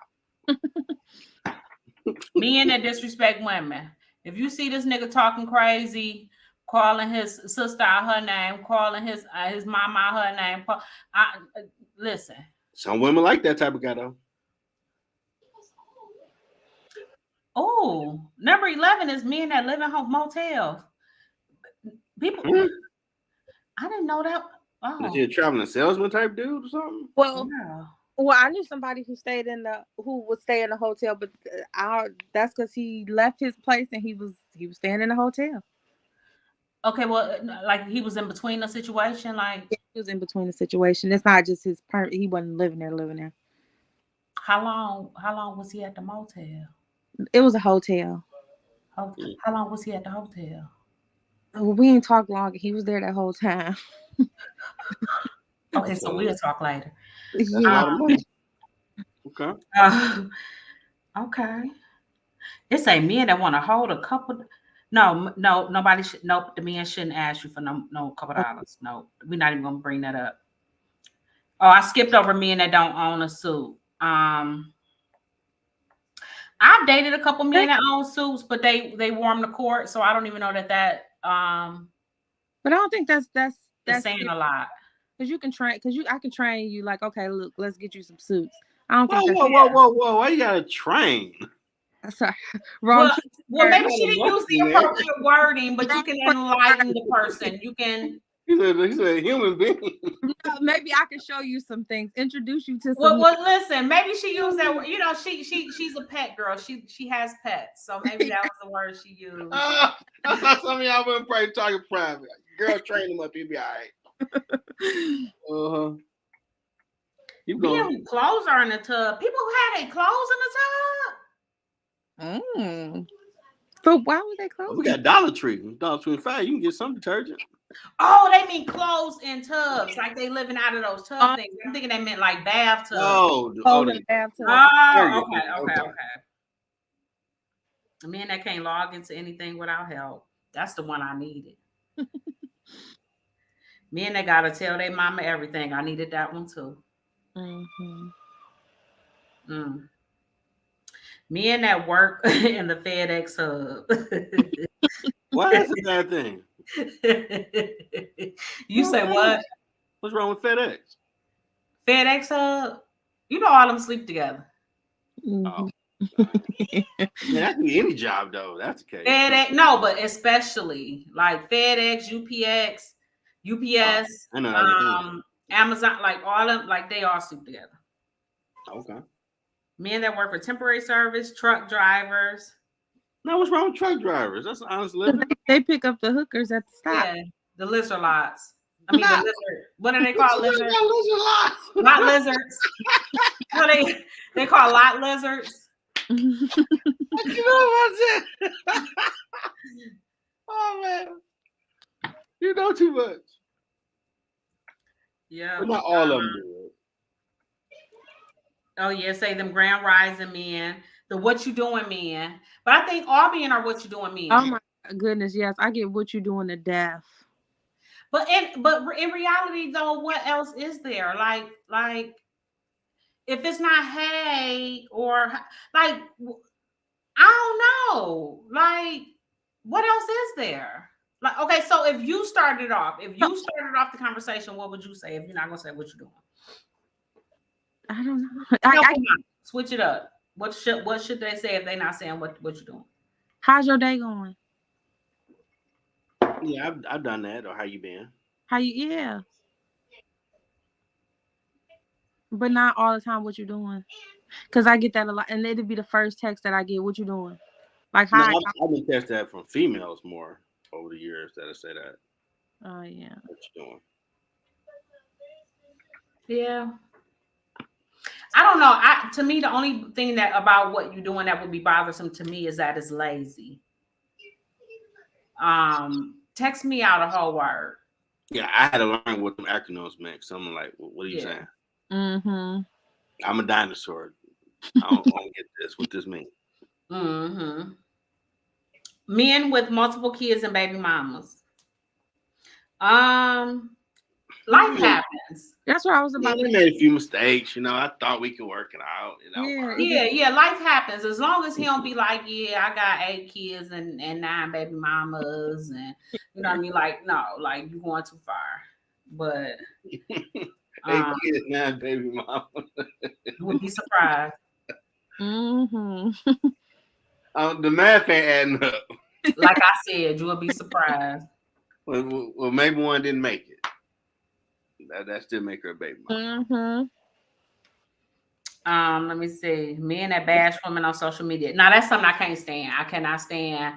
Men that disrespect women. If you see this nigga talking crazy, calling his sister out her name, calling his mama out her name, listen. Some women like that type of guy, though. Oh, number 11 is men that live in motels. People, I didn't know that. Oh, is he a traveling salesman type dude or something? Well, I knew somebody who would stay in the hotel, but that's because he left his place and he was staying in the hotel. Okay, well, like he was in between the situation, like he was in between the situation. It's not just his he wasn't living there. How long was he at the motel? It was a hotel. How long was he at the hotel? Well, we ain't talk long. He was there that whole time. Okay, so we'll talk later. That's a lot of money. Okay. Okay. It's a men that want to hold a couple. No, nobody should. Nope, the men shouldn't ask you for no couple dollars. No, we're not even gonna bring that up. Oh, I skipped over men that don't own a suit. I've dated a couple men that own suits, but they wore them to court, so I don't even know that. But I don't think that's saying a lot. Because I can train you. Like, okay, look, let's get you some suits. I don't think. Whoa! Why you gotta train? Sorry, wrong. Well, maybe she didn't use the appropriate wording, but you can enlighten the person. You can. He's a human being. Maybe I can show you some things. Introduce you to some. Well, listen. Maybe she used that word. She's a pet girl. She has pets, so maybe that was the word she used. Some of y'all wouldn't probably talking private. Girl, train him up. He'll be all right. People clothes are in the tub. People who had their clothes in the tub. So why would they clothes? We got Dollar Tree. $1.25. You can get some detergent. Oh, they mean clothes in tubs, like they living out of those tub things. I'm thinking they meant like bathtubs. The bathtub. Oh, okay. A man that can't log into anything without help. That's the one I needed. Men that gotta tell their mama everything. I needed that one too. Men that work in the FedEx hub. Why is a bad thing? You say what? What's wrong with FedEx? FedEx hub? You know all them sleep together. Oh. Yeah, that can be any job though. That's the case. FedEx, no, but especially like FedEx, UPS, Amazon, like all of them, like they all sleep together. Okay. Men that work for temporary service, truck drivers. No, what's wrong with truck drivers? That's honest living. They pick up the hookers at the stop. Yeah, the lizard lots. I mean, the lizard. What do they call lizards? Lot lizards. No, they call lot lizards. You know what's it? Oh man, you know too much. Yeah, but not all of them do it. Oh yeah, say them grand rising men, the what you doing men. But I think all men are what you doing men. Oh my goodness, yes, I get what you doing to death. But in reality though, what else is there? Like if it's not hey or like I don't know. Like what else is there? Like okay, so if you started off the conversation, what would you say if you're not gonna say what you're doing? I don't know. Switch it up. What should they say if they're not saying what you're doing? How's your day going? Yeah, I've done that. Or how you been? How you? Yeah, but not all the time. What you doing? Cause I get that a lot, and it'd be the first text that I get. What you doing? Like No, hi. I've been tested that from females more over the years that I say that. Oh yeah. What you doing? Yeah. I don't know. To me, the only thing that about what you're doing that would be bothersome to me is that it's lazy. Text me out a whole word. Yeah, I had to learn what them acronyms meant. So I'm like, what are you saying? Mm-hmm. I'm a dinosaur. I don't get this. What this mean? Mm-hmm. Men with multiple kids and baby mamas. Life happens. That's what I was about. Yeah, we made a few mistakes. I thought we could work it out. Yeah. Life happens. As long as he don't be like, yeah, I got 8 kids and 9 baby mamas, and you know what I mean. Like, no, like you going too far. But 8 kids, 9 baby mama. You would be surprised. Mm-hmm. The math ain't adding up. Like I said, you would be surprised. Well, maybe one didn't make it. That still make her a baby mama. Mm-hmm. Let me see. Men that bash women on social media. Now that's something I can't stand. I cannot stand.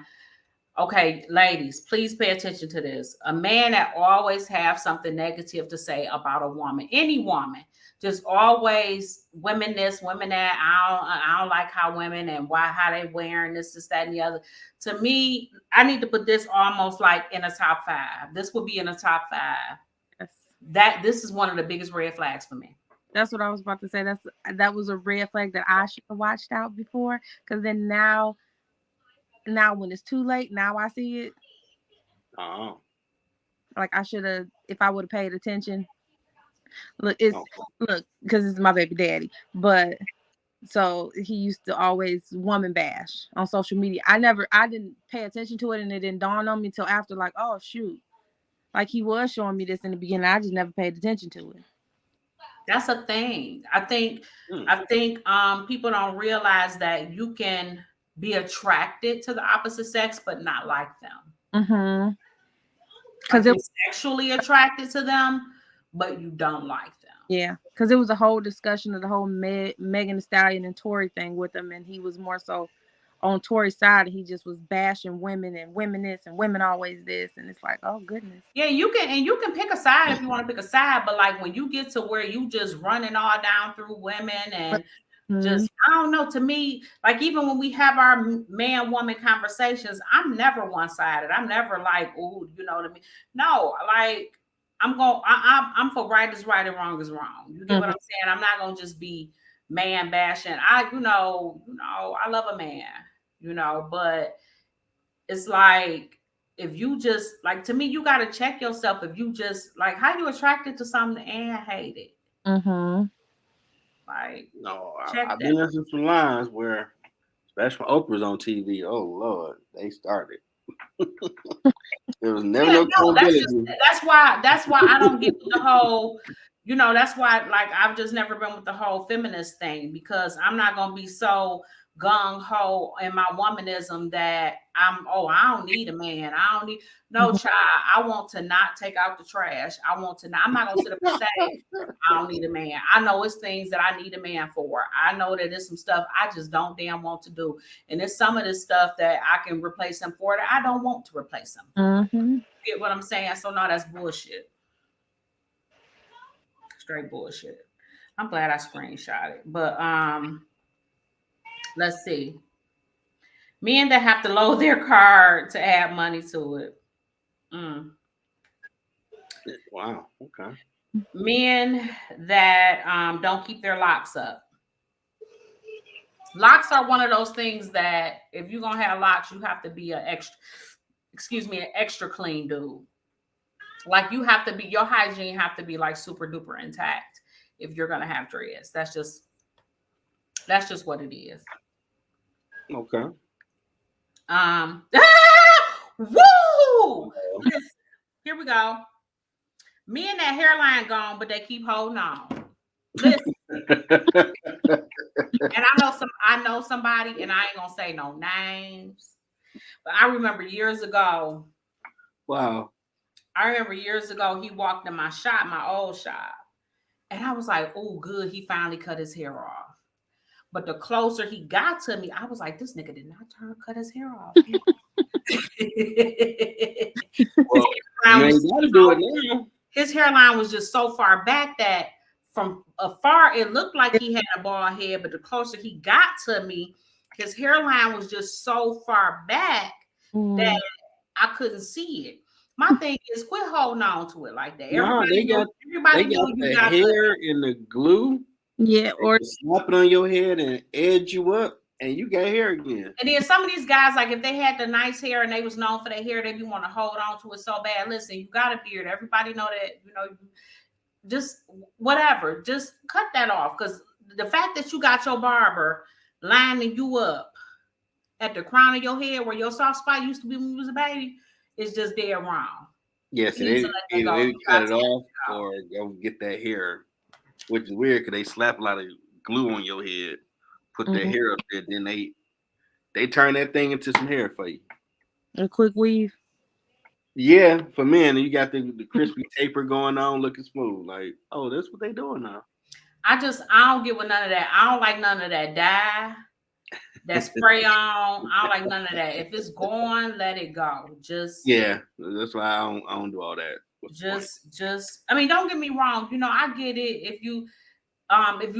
Okay, ladies, please pay attention to this. A man that always have something negative to say about a woman, any woman, just always women this, women that. I don't like how women and how they wearing this, that, and the other. To me, I need to put this almost like in a top 5. This would be in a top 5. Yes. This is one of the biggest red flags for me. That's what I was about to say. That was a red flag that I should have watched out before. Because then now when it's too late, now I see it. Oh. Like I should have, if I would have paid attention. Look, because it's my baby daddy. But so he used to always woman bash on social media. I didn't pay attention to it, and it didn't dawn on me until after, like, oh shoot. Like he was showing me this in the beginning. I just never paid attention to it. That's a thing. I think people don't realize that you can be attracted to the opposite sex but not like them. Mm-hmm. Because you're sexually attracted to them, but you don't like them. Yeah, because it was a whole discussion of the whole Megan Thee Stallion and Tory thing with him, and he was more so on Tory's side, and he just was bashing women and women this and women always this, and it's like, oh goodness. Yeah, you can pick a side if you want to pick a side, but like when you get to where you just running all down through women and just, I don't know, to me, like even when we have our man-woman conversations, I'm never one-sided. I'm never like, oh, you know what I mean? No, like I'm for right is right and wrong is wrong. You get what I'm saying? I'm not gonna just be man bashing. I love a man, but it's like if you just like, to me, you got to check yourself. If you just like, how you attracted to something and hate it. Like, no, I've been in some lines where, especially when Oprah's on TV. Oh Lord, they started. There was never that's why I don't get the whole. That's why, like, I've just never been with the whole feminist thing, because I'm not gonna be so gung ho in my womanism that I don't need a man. I don't need child. I want to not take out the trash. I'm not gonna sit up and say I don't need a man. I know it's things that I need a man for. I know that there's some stuff I just don't damn want to do, and there's some of this stuff that I can replace him for that I don't want to replace him. You get what I'm saying? So no, that's bullshit. Straight bullshit. I'm glad I screenshot it, but let's see. Men that have to load their card to add money to it. Wow. Okay. Men that don't keep their locks up. Locks are one of those things that if you're gonna have locks, you have to be an extra clean dude. Like you have to be, your hygiene have to be like super duper intact if you're gonna have dreads. That's just what it is. Okay. Woo! Listen, here we go. Me and that hairline gone, but they keep holding on. Listen. And I know somebody, and I ain't gonna say no names. But I remember years ago. Wow. I remember years ago he walked in my shop, my old shop, and I was like, "Oh, good, he finally cut his hair off." But the closer he got to me, I was like, "This nigga did not cut his hair off." Well, you ain't got to do it now. His hairline was just so far back that from afar it looked like he had a bald head, but the closer he got to me, his hairline was just so far back that I couldn't see it. My thing is, quit holding on to it like that. They got the hair and the glue. Yeah, or slap it on your head and edge you up, and you got hair again. And then some of these guys, like if they had the nice hair and they was known for their hair, they be want to hold on to it so bad. Listen, you got a beard. Everybody know that, just whatever. Just cut that off. Because the fact that you got your barber lining you up at the crown of your head where your soft spot used to be when you was a baby is just dead wrong. Yes, they cut it off or go get that hair, which is weird because they slap a lot of glue on your head, put their hair up there, then they turn that thing into some hair for you. A quick weave. Yeah, for men, you got the crispy taper going on, looking smooth. Like, oh, that's what they doing now. I don't get with none of that. I don't like none of that dye, that spray on. I don't like none of that. If it's gone, let it go. Yeah, that's why I don't do all that. I mean, don't get me wrong. I get it if you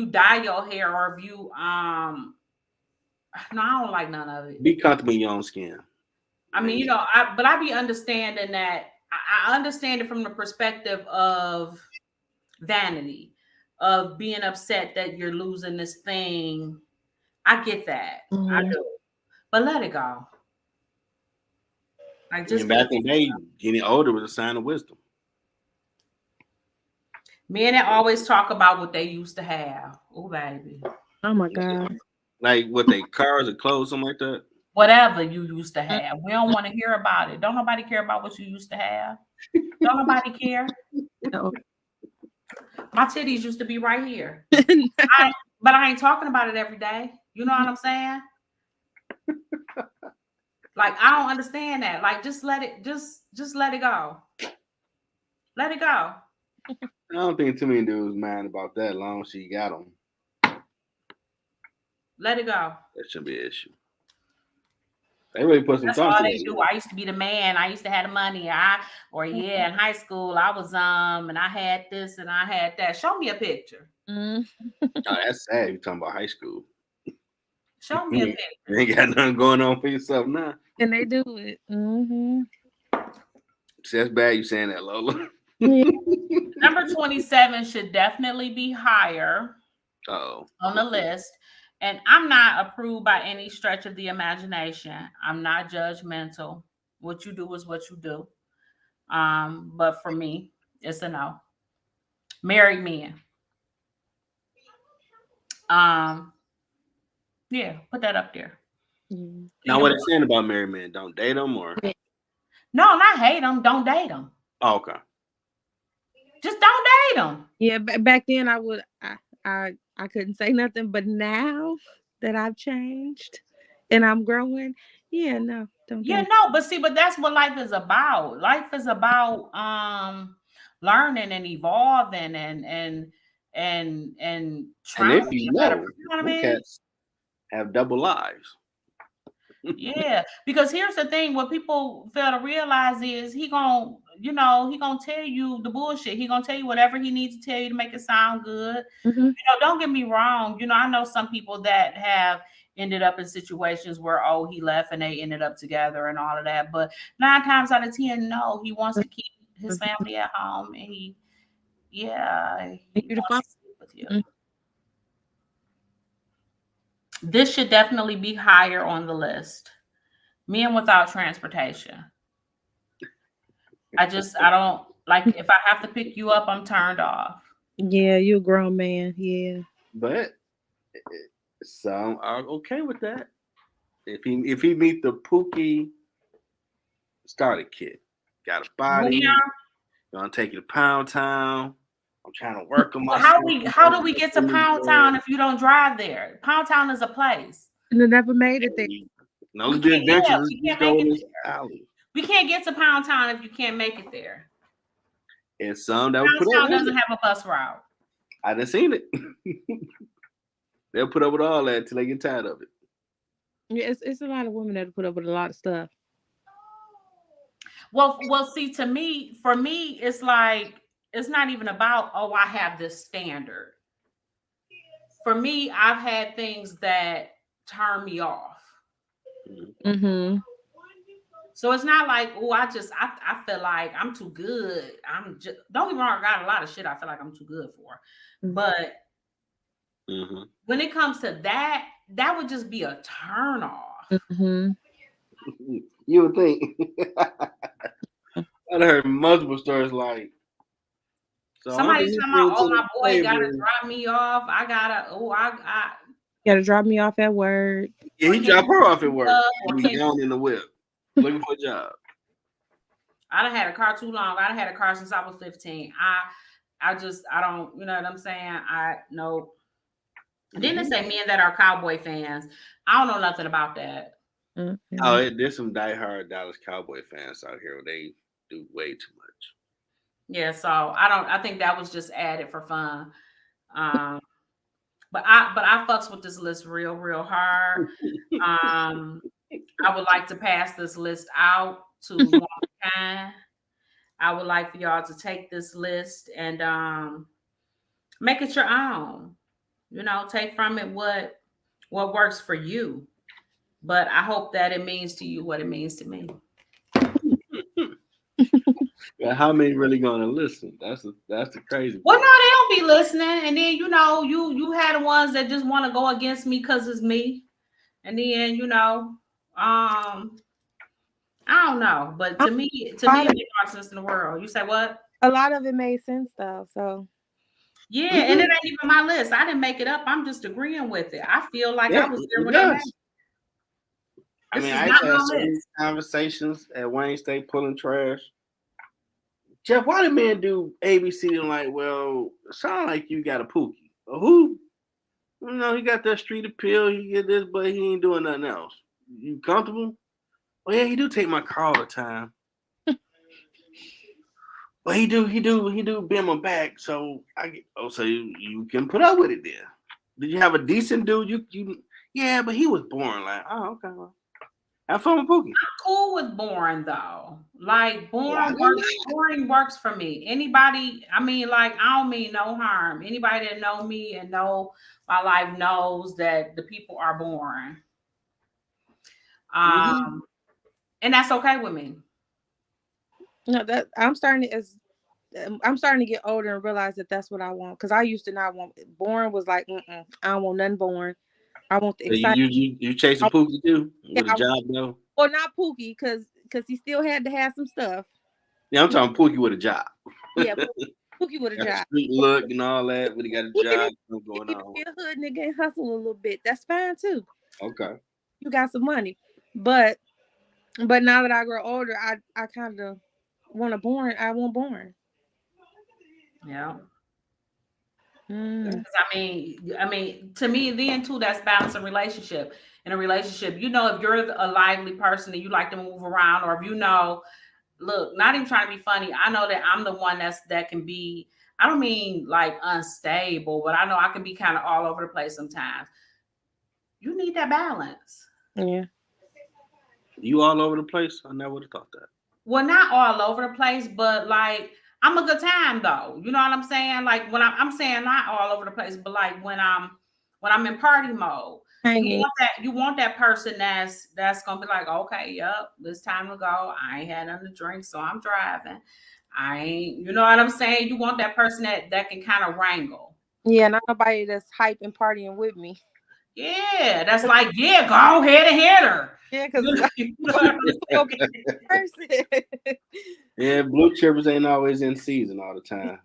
dye your hair or if you no, I don't like none of it. Be comfortable in your own skin. I mean, but I be understanding that. I understand it from the perspective of vanity, of being upset that you're losing this thing. I get that. I do. But let it go. Like just back in the day, getting older was a sign of wisdom. Men that always talk about what they used to have. Oh, baby. Oh my God. Like what they cars or clothes, something like that. Whatever you used to have. We don't want to hear about it. Don't nobody care about what you used to have. Don't nobody care. No. My titties used to be right here. But I ain't talking about it every day. You know what I'm saying? Like, I don't understand that. Like, just let it go. Let it go. I don't think too many dudes mind about that as long as she got them. Let it go. That shouldn't be an issue. They really put some thought. That's all they do. I used to be the man. I used to have the money. In high school, I was and I had this and I had that. Show me a picture. Oh, that's sad. You're talking about high school. Show me a picture. You ain't got nothing going on for yourself now. And they do it. See, that's bad you saying that, Lola. Number 27 should definitely be higher on the list. And I'm not approved by any stretch of the imagination. I'm not judgmental. What you do is what you do. But for me, it's a no. Married men. Yeah, put that up there. Now, what it's saying about married men? Don't date them or? No, not hate them. Don't date them. Oh, okay. Just don't date them. Yeah, back then I couldn't say nothing, but now that I've changed and I'm growing, no, don't. Yeah, no, but that's what life is about. Life is about learning and evolving and trying. And if you know what I mean? Cats have double lives. Yeah, because here's the thing: what people fail to realize is he gonna tell you the bullshit. He gonna tell you whatever he needs to tell you to make it sound good. Don't get me wrong. I know some people that have ended up in situations where he left and they ended up together and all of that. But 9 times out of 10, no, he wants to keep his family at home, and he wants to sleep with you. This should definitely be higher on the list. Men without transportation. I don't like, if I have to pick you up, I'm turned off. Yeah, you're a grown man. Yeah. But some are okay with that. If he meet the Pookie starter kit, got a body, gonna take you to Pound Town. I'm trying to work on my. How do we get to Pound Town if you don't drive there? Pound Town is a place. And they never made it there. No, let's do adventures. Let's go in this alley. We can't get to Pound Town if you can't make it there. And some that would put up doesn't have a bus route. I done seen it. They'll put up with all that until they get tired of it. Yeah, it's a lot of women that put up with a lot of stuff. Well, see, for me, it's like it's not even about I have this standard. For me, I've had things that turn me off. Mm-hmm. So it's not like, I feel like I'm too good. Don't get me wrong, I got a lot of shit I feel like I'm too good for. But when it comes to that would just be a turn off. Mm-hmm. You would think. I've heard multiple stories like, somebody's talking about, my boy gotta drop me off. I gotta drop me off at work. Yeah, he dropped her off at work. He down in the whip, looking for a job. I done had a car too long. I done had a car since I was 15. I don't, you know what I'm saying? Nope. Then they say men that are cowboy fans. I don't know nothing about that. Mm-hmm. Oh, there's some diehard Dallas Cowboy fans out here. They do way too much. Yeah, so I think that was just added for fun. But I fucks with this list real hard. I would like to pass this list out to womankind. I would like for y'all to take this list and make it your own. You know, take from it what works for you. But I hope that it means to you what it means to me. How many really gonna listen? That's the crazy. Well, no, they don't be listening, and then you had the ones that just want to go against me because it's me, and then I don't know, but to me, it made more sense in the world. You say what? A lot of it made sense though, so. Yeah, and it ain't even my list. I didn't make it up. I'm just agreeing with it. I feel like I was there when they made it. I mean, I had some conversations at Wayne State pulling trash. Jeff, why did men do ABC and like, well, it sound like you got a Pookie. Who? You know, he got that street appeal, he get this, but he ain't doing nothing else. You comfortable? Oh yeah, he do take my car all the time. But he do bend my back, so so you can put up with it then. Did you have a decent dude? You yeah, but he was boring. Like, oh, okay. Well, have fun with Pookie. I'm cool with boring though. Like boring works for me. Anybody, I mean, like, I don't mean no harm. Anybody that know me and know my life knows that the people are boring. And that's okay with me. No, that I'm starting to get older and realize that that's what I want. Because I used to not want boring. Was like, I don't want nothing boring. I want the excitement. You chasing Pookie too with a job though? Well, not Pookie, because he still had to have some stuff. Yeah, I'm talking Pookie with a job. Yeah, Pookie with a job. Street look and all that, but he got a job going on. Be a hood nigga and hustle a little bit. That's fine too. Okay. You got some money, but now that I grow older, I kind of want a boring. I want boring. Yeah. I mean, to me, then too, that's balancing relationship. In a relationship, if you're a lively person and you like to move around, or if look, not even trying to be funny, I know that I'm the one that can be. I don't mean like unstable, but I know I can be kind of all over the place sometimes. You need that balance. Yeah. You all over the place? I never would have thought that. Well, not all over the place, but like, I'm a good time though. You know what I'm saying? Like when I'm saying not all over the place, but like when I'm in party mode, you want that person that's gonna be like, okay, yep, it's time to go. I ain't had nothing to drink, so I'm driving. I ain't, you know what I'm saying? You want that person that can kind of wrangle. Yeah, not nobody that's hype and partying with me. Yeah, that's like, yeah, go ahead and hit her. Yeah, because okay. Yeah, blue chippers ain't always in season all the time.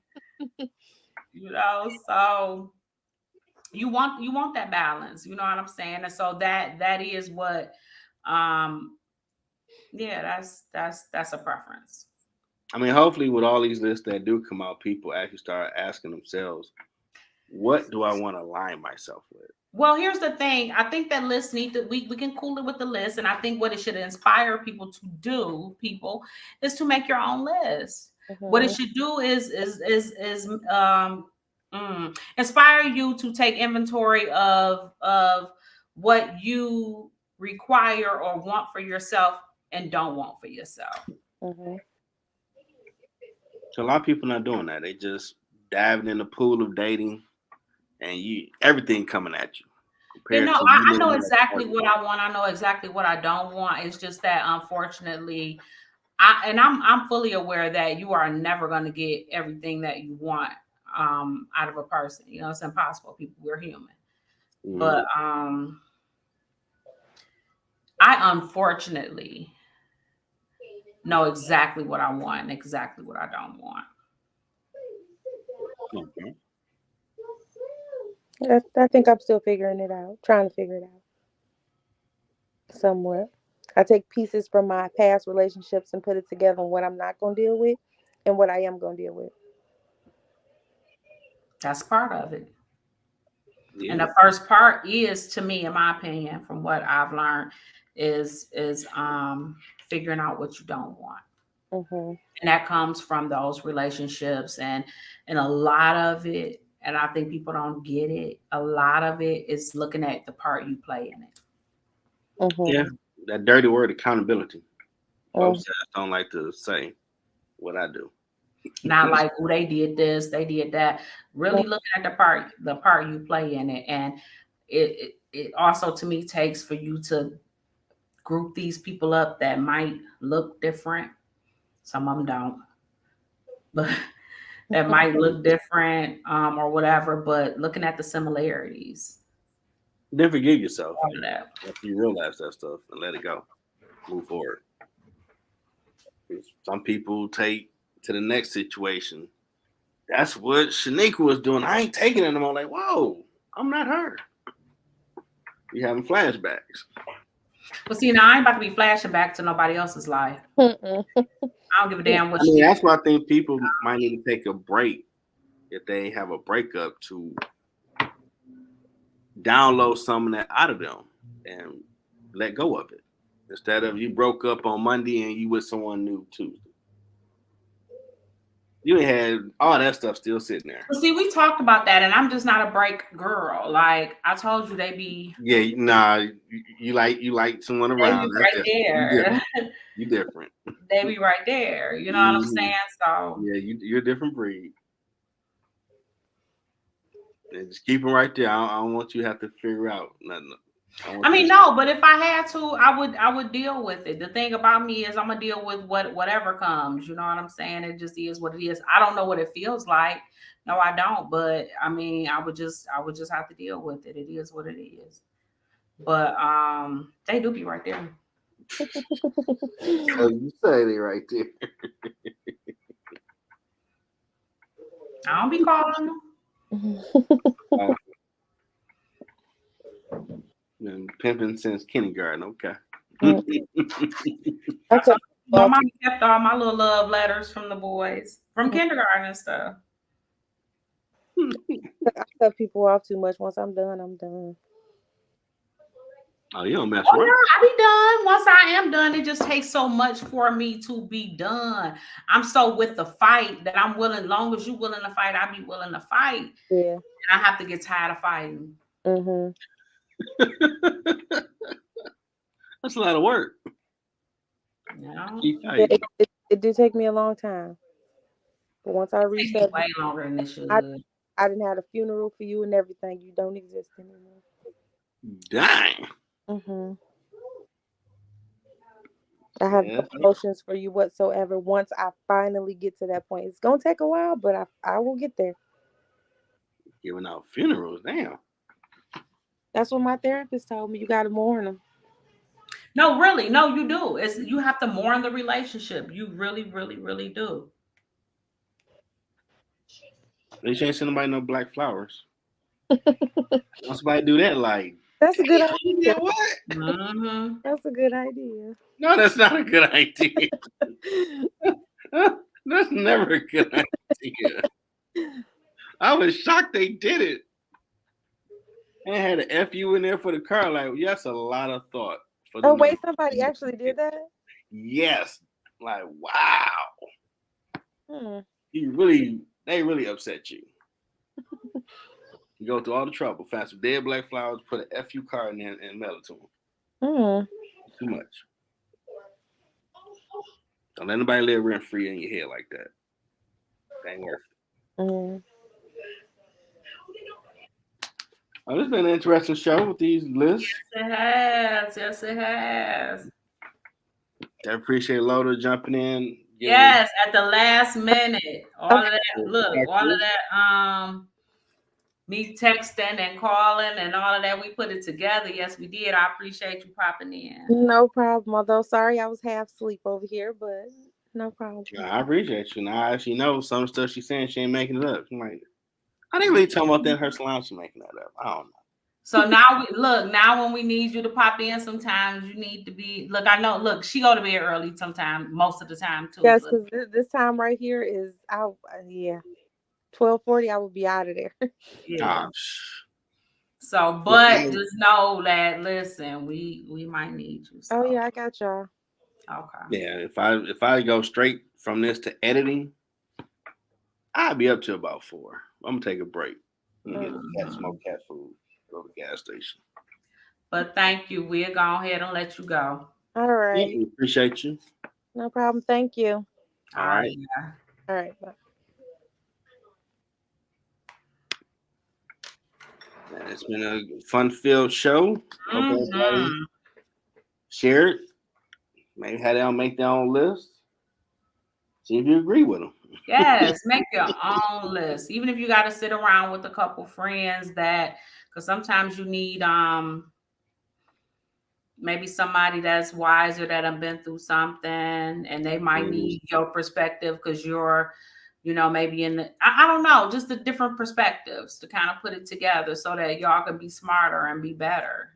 So you want that balance. You know what I'm saying? And so that is what, that's a preference. I mean, hopefully, with all these lists that do come out, people actually start asking themselves, "What do I want to align myself with?" Well, here's the thing. I think that list we can cool it with the list. And I think what it should inspire people to do, is to make your own list. What it should do is inspire you to take inventory of what you require or want for yourself and don't want for yourself. So a lot of people not doing that. They just diving in the pool of dating, and everything coming at you. I know exactly what I want. I know exactly what I don't want. It's just that unfortunately, I'm fully aware that you are never going to get everything that you want out of a person. You know, it's impossible. We're human. Mm-hmm. But I unfortunately know exactly what I want and exactly what I don't want. Okay. I think I'm still figuring it out, trying to figure it out somewhat. I take pieces from my past relationships and put it together on what I'm not going to deal with and what I am going to deal with. That's part of it. Yeah. And the first part is, to me, in my opinion, from what I've learned, is figuring out what you don't want. Mm-hmm. And that comes from those relationships, and a lot of it, and I think people don't get it, a lot of it is looking at the part you play in it. Mm-hmm. Yeah, that dirty word, accountability. Both sides don't like to say what I do. Not like, oh, they did this, they did that. Really looking at the part you play in it. And it also, to me, takes for you to group these people up that might look different. Some of them don't, but that might look different or whatever, but looking at the similarities. Then forgive yourself after you realize that stuff and let it go. Move forward. Some people take to the next situation. That's what Shanika was doing. I ain't taking it anymore. Like, whoa, I'm not her. We having flashbacks. Well, see, now I ain't about to be flashing back to nobody else's life. I don't give a damn what. That's why I think people might need to take a break if they have a breakup, to download some of that out of them and let go of it. Instead of you broke up on Monday and you with someone new Tuesday. You had all that stuff still sitting there. Well, see, we talked about that, and I'm just not a break girl. Like I told you, they be. Yeah, nah, you like someone around. They be right there. You different. They be right there. You know what I'm saying? So yeah, you're a different breed. And just keep them right there. I don't want you to have to figure out nothing. I mean, no, but if I had to, I would deal with it. The thing about me is I'm gonna deal with whatever comes. You know what I'm saying? It just is what it is. I don't know what it feels like. No, I don't. But I mean, I would just have to deal with it. It is what it is. But they do be right there. So you say they right there. I don't be calling them. Been pimping since kindergarten. Okay. My mom kept all my little love letters from the boys from kindergarten and stuff. I cut people off too much. Once I'm done, I'm done. Oh, you don't mess around. No, I be done. Once I am done, it just takes so much for me to be done. I'm so with the fight that I'm willing. Long as you willing to fight, I be willing to fight. Yeah. And I have to get tired of fighting. Mm-hmm. That's a lot of work. No. It did take me a long time. But once I reached that, way longer than it should. I didn't have a funeral for you and everything. You don't exist anymore. Dang. Mm-hmm. I have no emotions for you whatsoever. Once I finally get to that point, it's gonna take a while, but I will get there. Giving out funerals, damn. That's what my therapist told me. You got to mourn them. No, really, no, you do. You have to mourn the relationship. You really, really, really do. They ain't send nobody no black flowers. Once somebody do that, like, that's a good idea. What? Mm-hmm. That's a good idea. No, that's not a good idea. That's never a good idea. I was shocked they did it. And had an FU in there for the car. Like, that's a lot of thought. For Oh, wait, somebody actually did that? Yes. Like, wow. They really upset you. You go through all the trouble, find some dead black flowers, put an FU card in there and mail it to them. Too much. Don't let anybody live rent free in your head like that. That ain't worth it. Oh, this has been an interesting show with these lists. Yes, it has. I appreciate Loda jumping in. Yes, at the last minute. All of that, me texting and calling and all of that, we put it together. Yes, we did. I appreciate you popping in. No problem. Although, sorry, I was half asleep over here, but no problem. I appreciate you. Now I actually know some stuff she's saying. She ain't making it up. I'm like, I didn't really talking about that in her salon. She's making that up. I don't know. So now now when we need you to pop in, sometimes you need to be. Look, I know. Look, she go to bed early sometimes, most of the time too. Yes, because this time right here is out. 12:40. I will be out of there. Yeah. So, but just know that. Listen, we might need you. So. Oh yeah, I got y'all. Okay. Yeah, if I go straight from this to editing, I'll be up to about 4. I'm gonna take a break. Smoke cat food. Go to the gas station. But thank you. We'll go ahead and let you go. All right. Yeah, we appreciate you. No problem. Thank you. All right. Yeah. All right. Bye. It's been a fun-filled show. Hope everybody share it. Maybe have them make their own list. See if you agree with them. Yes, make your own list. Even if you got to sit around with a couple friends because sometimes you need maybe somebody that's wiser that have been through something and they might need your perspective because you're, maybe I don't know, just the different perspectives to kind of put it together so that y'all can be smarter and be better,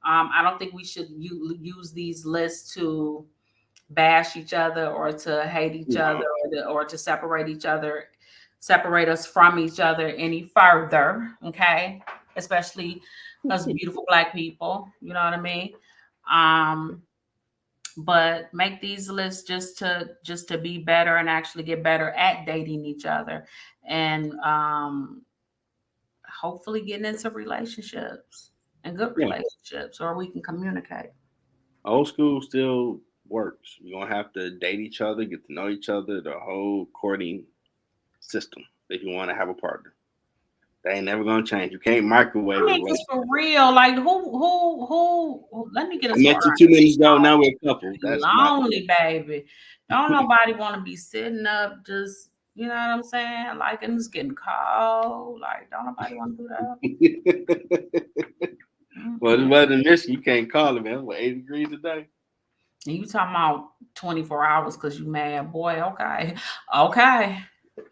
I don't think we should use these lists to bash each other or to hate each other or to separate us from each other any further. Okay. Especially us beautiful Black people, you know what I mean? But make these lists just to be better and actually get better at dating each other and hopefully getting into relationships and good relationships or we can communicate. Old school still works. You're gonna have to date each other, get to know each other, the whole courting system if you want to have a partner. They ain't never gonna change. You can't microwave. I mean, just for real. Like who? Let me get a. I met you 2 minutes ago. Now we're a couple. That's lonely, baby. Don't nobody want to be sitting up just. You know what I'm saying? Like, and it's getting cold. Like, don't nobody want to do that. Well, this weather in Michigan, you can't call it, man. What, 80 degrees a day? And you talking about 24 hours because you mad, boy. Okay.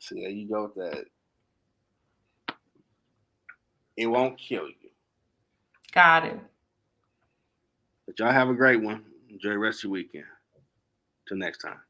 So there you go with that. It won't kill you. Got it. But y'all have a great one. Enjoy the rest of your weekend. Till next time.